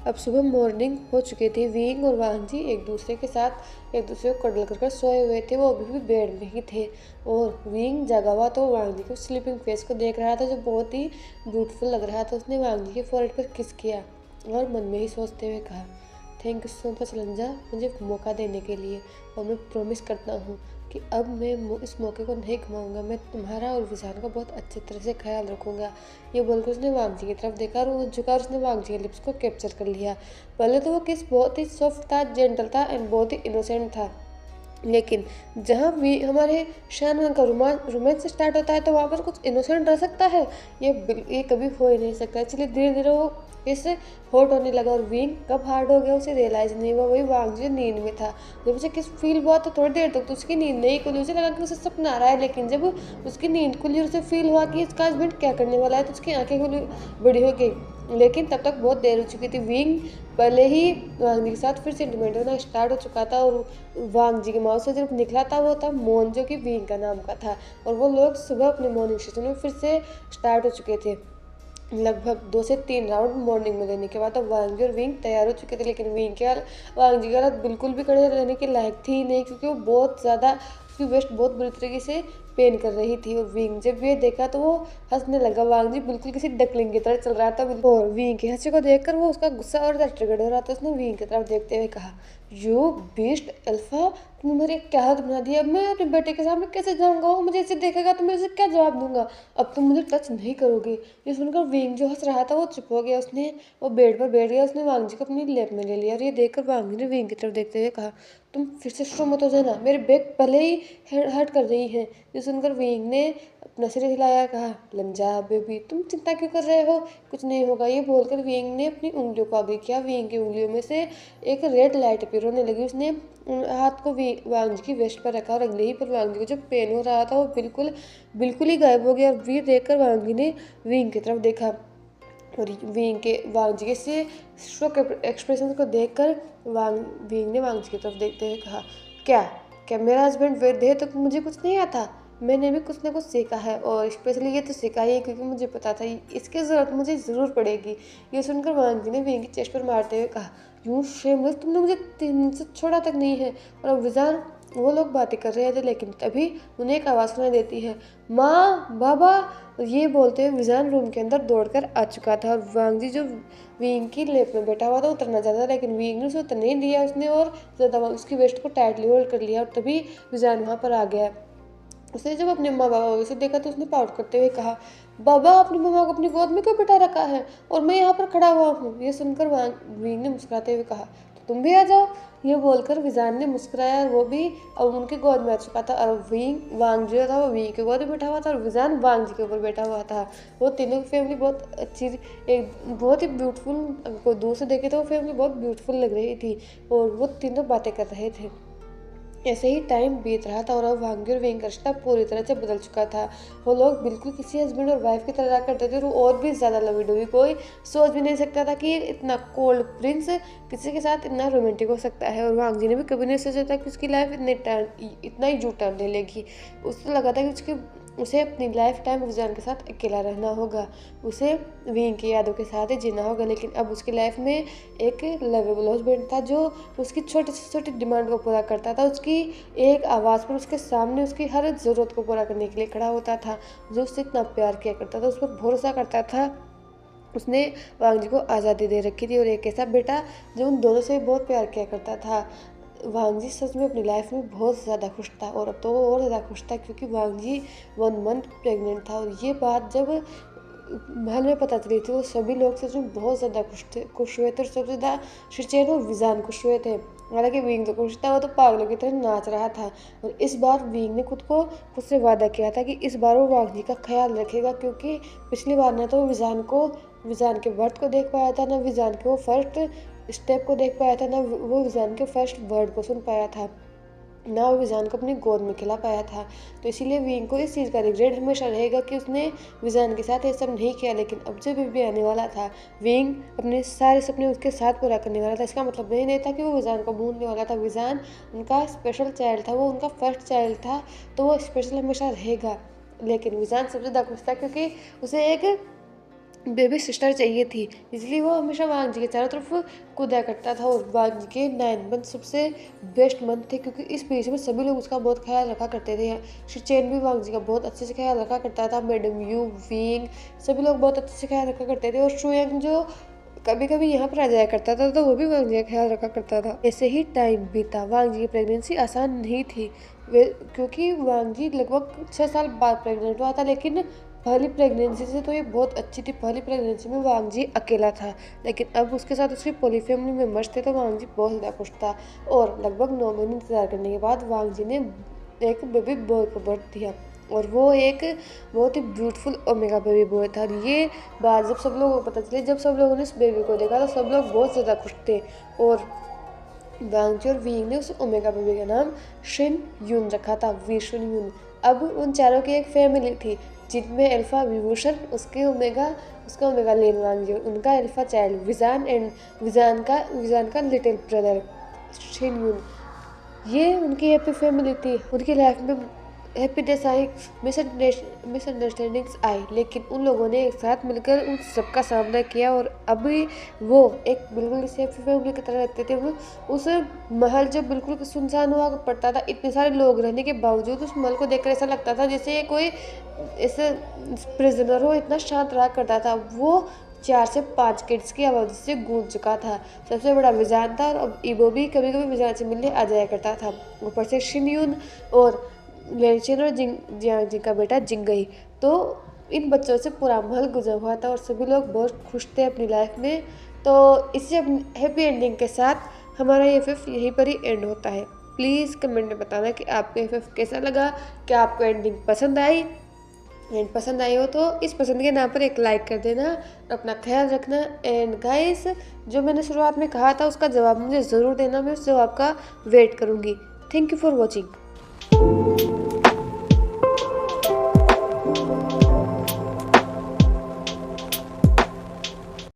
अब सुबह मॉर्निंग हो चुकी थी। विंग और वांग जी एक दूसरे के साथ एक दूसरे को कडल कर सोए हुए थे। वो अभी भी बेड में ही थे, और विंग जगा हुआ तो वांग जी के स्लीपिंग फेस को देख रहा था, जो बहुत ही ब्यूटीफुल लग रहा था। उसने वांग जी के फोrehead पर किस किया और मन में ही सोचते हुए कहा, थैंक यू सो मच लंजा, मुझे मौका देने के लिए, और मैं प्रॉमिस करता हूँ कि अब मैं इस मौके को नहीं घुमाऊंगा। मैं तुम्हारा और विजान का बहुत अच्छी तरह से ख्याल रखूंगा। ये बोलकर उसने वांग जी की तरफ देखा और वो झुका और उसने वांग जी के लिप्स को कैप्चर कर लिया। पहले तो वो किस बहुत ही सॉफ्ट था, जेंटल था एंड बहुत ही इनोसेंट था, लेकिन जहाँ भी हमारे शान का रोमांस स्टार्ट होता है तो वहाँ पर कुछ इनोसेंट रह सकता है, ये कभी हो ही नहीं सकता। इसलिए धीरे धीरे वो इससे हॉट होने लगा, और विंग कब हार्ड हो गया उसे रियलाइज नहीं हुआ। वही वांग जी नींद में था। जब उसे किस फील हुआ तो थोड़ी देर तक तो उसकी नींद नहीं खुली, उसे लगा कि उसे सपना आ रहा है। लेकिन जब उसकी नींद खुली और उसे फील हुआ कि इसका हस्बैंड क्या करने वाला है, तो उसकी आंखें खुली बड़ी हो गई। लेकिन तब तक बहुत देर हो चुकी थी। विंग पहले ही वांग जी के साथ फिर सेंटिमेंट होना स्टार्ट हो चुका था, और वांग जी के माउथ से जब निकला था वो था मोन, जो कि विंग का नाम का था। और वो लोग सुबह अपने मॉर्निंग सेशन में फिर से स्टार्ट हो चुके थे। लगभग 2 से 3 राउंड मॉर्निंग में लेने के बाद अब वांग जी और विंग तैयार हो चुके थे। लेकिन वांग जी की हालत बिल्कुल भी खड़े रहने के लायक थी ही नहीं, क्योंकि वो बहुत ज़्यादा उसकी वेस्ट बहुत बुरी तरीके से पेन कर रही थी। और विंग जब ये देखा तो वो हंसने लगा। वांग जी बिल्कुल किसी डकलिंग की तरह चल रहा था, और विंग के हंसी को देखकर वो उसका गुस्सा और ज़्यादा ट्रिगर हो रहा था। उसने विंग की तरफ देखते हुए कहा, यू बीस्ट अल्फा, तुमने मेरी क्या हालत बना दी। अब मैं अपने बेटे के सामने कैसे जाऊंगा? वो मुझे ऐसे देखेगा तो मैं उसे क्या जवाब दूंगा? अब तुम मुझे टच नहीं करोगे। ये सुनकर विंग जो हंस रहा था वो चुप हो गया। उसने वो बेड पर बैठ गया। उसने वांग जी को अपनी लेप में ले लिया, और ये देखकर वांग जी ने विंग की तरफ देखते हुए कहा, तुम फिर से शुरू मत हो जाना, मेरे बैग पहले ही हर्ट कर रही है। ये सुनकर विंग ने अपना सिर हिलाया, कहा, लंजा बेबी, तुम चिंता क्यों कर रहे हो, कुछ नहीं होगा। ये बोलकर विंग ने अपनी उंगलियों को आगे किया। विंग की उंगलियों में से एक रेड लाइट अपीयर होने लगी। उसने हाथ को वांग जी की वेस्ट पर रखा, और अगले ही पर वांग जी को जो पेन हो रहा था वो बिल्कुल ही गायब हो गया। और वीर देखकर वांग जी ने विंग की तरफ देखा, और वांग जी के से शॉक एक्सप्रेशन को देखकर विंग ने वांग जी की तरफ देखते हुए कहा, क्या क्या मेरा हस्बैंड वैद्य है तो मुझे कुछ नहीं आता? मैंने भी कुछ ना कुछ सीखा है, और स्पेशली ये तो सीखा ही है क्योंकि मुझे पता था इसकी ज़रूरत मुझे ज़रूर पड़ेगी। ये सुनकर वांग जी ने विंग की चेस्ट पर मारते हुए कहा, यूँ शेमलेस, तुमने मुझे 3 से छोड़ा तक नहीं है। और अब विजान वो लोग बातें कर रहे थे, लेकिन तभी उन्हें एक आवाज़ सुनाई देती है, माँ, बाबा। ये बोलते हुए विजान रूम के अंदर दौड़कर आ चुका था, और वांग जी जो विंग की लेप में बैठा हुआ था उतरना चाहता था, लेकिन विंग ने उसे उतर नहीं दिया। उसने और ज़्यादा उसकी वेस्ट को टाइटली होल्ड कर लिया, और तभी विजान वहाँ पर आ गया। उसने जब अपने माँ बाबा से देखा तो उसने पाउट करते हुए कहा, बाबा, अपनी मम्मा को अपनी गोद में क्यों बिठा रखा है, और मैं यहाँ पर खड़ा हुआ हूँ। ये सुनकर विंग ने मुस्कुराते हुए कहा, तो तुम भी आ जाओ। ये बोलकर विजान ने मुस्कुराया, और वो भी अब उनकी गोद में आ चुका था, और वांग जो था वो विंग की गोद में बैठा हुआ था, और विजान वांग जी के ऊपर बैठा हुआ था। वो तीनों की फैमिली बहुत अच्छी, एक बहुत ही ब्यूटीफुल, को दूर से देखे तो वो फैमिली बहुत ब्यूटीफुल लग रही थी, और वो तीनों बातें कर रहे थे। ऐसे ही टाइम बीत रहा था, और अब वांग और विंग का रिश्ता पूरी तरह से बदल चुका था। वो लोग बिल्कुल किसी हस्बैंड और वाइफ की तरह रहा करते थे, और भी ज़्यादा लवी डोवी। कोई सोच भी नहीं सकता था कि इतना कोल्ड प्रिंस किसी के साथ इतना रोमांटिक हो सकता है। और वांग जी ने भी कभी नहीं सोचा था कि उसकी लाइफ इतना ही जू टर्न ले लेगी। उसको लगा था कि उसे अपनी लाइफ टाइम विजान के साथ अकेला रहना होगा, उसे विंग की यादों के साथ ही जीना होगा। लेकिन अब उसकी लाइफ में एक लवेबल हस्बैंड था जो उसकी छोटी से छोटी डिमांड को पूरा करता था, उसकी एक आवाज़ पर उसके सामने उसकी हर ज़रूरत को पूरा करने के लिए खड़ा होता था, जो उससे इतना प्यार किया करता था, उस पर भरोसा करता था। उसने वांग जी को आज़ादी दे रखी थी, और एक ऐसा बेटा जो उन दोनों से बहुत प्यार किया करता था। वांग जी सच में अपनी लाइफ में बहुत ज़्यादा खुश था, और अब तो वो और ज़्यादा खुश था क्योंकि वांग जी 1 मंथ प्रेग्नेंट था। और ये बात जब महल में पता चली थी तो सभी लोग सच में बहुत ज़्यादा खुश हुए थे, और सबसे ज़्यादा शिचेन और विजान खुश हुए थे। हालांकि विंग तो खुश था, वो तो पागलों की तरह नाच रहा था। और इस बार विंग ने खुद से वादा किया था कि इस बार वो वांग जी का ख्याल रखेगा, क्योंकि पिछली बार ना तो वो विजान के वर्ड को देख पाया था, ना विजान के वो फर्स्ट स्टेप को देख पाया था, ना वो विजान के फर्स्ट वर्ड को सुन पाया था, ना वो विजान को अपनी गोद में खिला पाया था। तो इसीलिए विंग को इस चीज़ का रिग्रेट हमेशा रहेगा कि उसने विजान के साथ ये सब नहीं किया। लेकिन अब जब बेबी आने वाला था, विंग अपने सारे सपने उसके साथ पूरा करने वाला था। इसका मतलब नहीं था कि वो विजान को भूलने वाला था। विजान उनका स्पेशल चाइल्ड था, वो उनका फर्स्ट चाइल्ड था, तो वो स्पेशल हमेशा रहेगा। लेकिन विजान सबसे ज़्यादा खुश था क्योंकि उसे एक बेबी सिस्टर चाहिए थी, इसलिए वो हमेशा वांग जी के चारों तरफ कूदा करता था। और वांग जी के 9 मंथ सबसे बेस्ट मंथ थे, क्योंकि इस बीच में सभी लोग उसका बहुत ख्याल रखा करते थे। शिचेन भी वांग जी का बहुत अच्छे से ख्याल रखा करता था, मैडम यू, विंग, सभी लोग बहुत अच्छे से ख्याल रखा करते थे। और शुयंग जो कभी कभी यहाँ पर आ जाया करता था, तो वो भी वांग जी का ख्याल रखा करता था। ऐसे ही टाइम बीता। वांग जी की प्रेगनेंसी आसान नहीं थी, क्योंकि वांग जी लगभग 6 साल बाद प्रेग्नेंट हुआ था। लेकिन पहली प्रेगनेंसी से तो ये बहुत अच्छी थी। पहली प्रेगनेंसी में वांग जी अकेला था, लेकिन अब उसके साथ उसकी पूरी फैमिली मेम्बर्स थे, तो वांग जी बहुत ज़्यादा खुश था। और लगभग 9 महीने इंतजार करने के बाद वांग जी ने एक बेबी बॉय को बर्थ दिया, और वो एक बहुत ही ब्यूटीफुल ओमेगा बेबी बॉय था। और ये बात जब सब लोगों को पता चली, जब सब लोगों ने इस बेबी को देखा, तो सब लोग बहुत ज़्यादा खुश थे। और वांग जी और विंग ने उस ओमेगा बेबी का नाम शिन यून रखा था, वी शिन यून। अब उन चारों की एक फैमिली थी, जिनमें अल्फा विभूषण, उसका ओमेगा लेन वांग जी, उनका अल्फा चाइल्ड विजान, एंड विजान का लिटिल ब्रदर शिन यून। ये उनकी हैप्पी फैमिली थी। उनकी लाइफ में हैप्पीनेस आई, मिसअंडरस्टैंडिंग्स आई, लेकिन उन लोगों ने एक साथ मिलकर उन सबका सामना किया। और अभी वो एक बिल्कुल सेफ फैमिली की तरह रहते थे। वो उस महल जो बिल्कुल सुनसान हुआ पड़ता था, इतने सारे लोग रहने के बावजूद उस महल को देखकर ऐसा लगता था जैसे ये कोई ऐसे प्रिजनर हो, इतना शांत रहा करता था। वो 4 से 5 किड्स की आवाज़ से गूंज चुका था। सबसे बड़ा विजान था, और अब ईबो भी कभी कभी विजान से मिलने आ जाया करता था। ऊपर से शिनयून और लेनचेन और जियांग जी का बेटा जिंगई। तो इन बच्चों से पूरा महल गुजरा हुआ था, और सभी लोग बहुत खुश थे अपनी लाइफ में। तो इसी हैप्पी एंडिंग के साथ हमारा ये फिफ्थ यहीं पर ही एंड होता है। प्लीज़ कमेंट में बताना कि आपको ये फिफ्थ कैसा लगा, क्या आपको एंडिंग पसंद आई। एंड पसंद आई हो तो इस पसंद के नाम पर एक लाइक कर देना, अपना ख्याल रखना। एंड गाइस, जो मैंने शुरुआत में कहा था उसका जवाब मुझे ज़रूर देना, मैं उस जवाब का वेट करूँगी। Thank you for watching.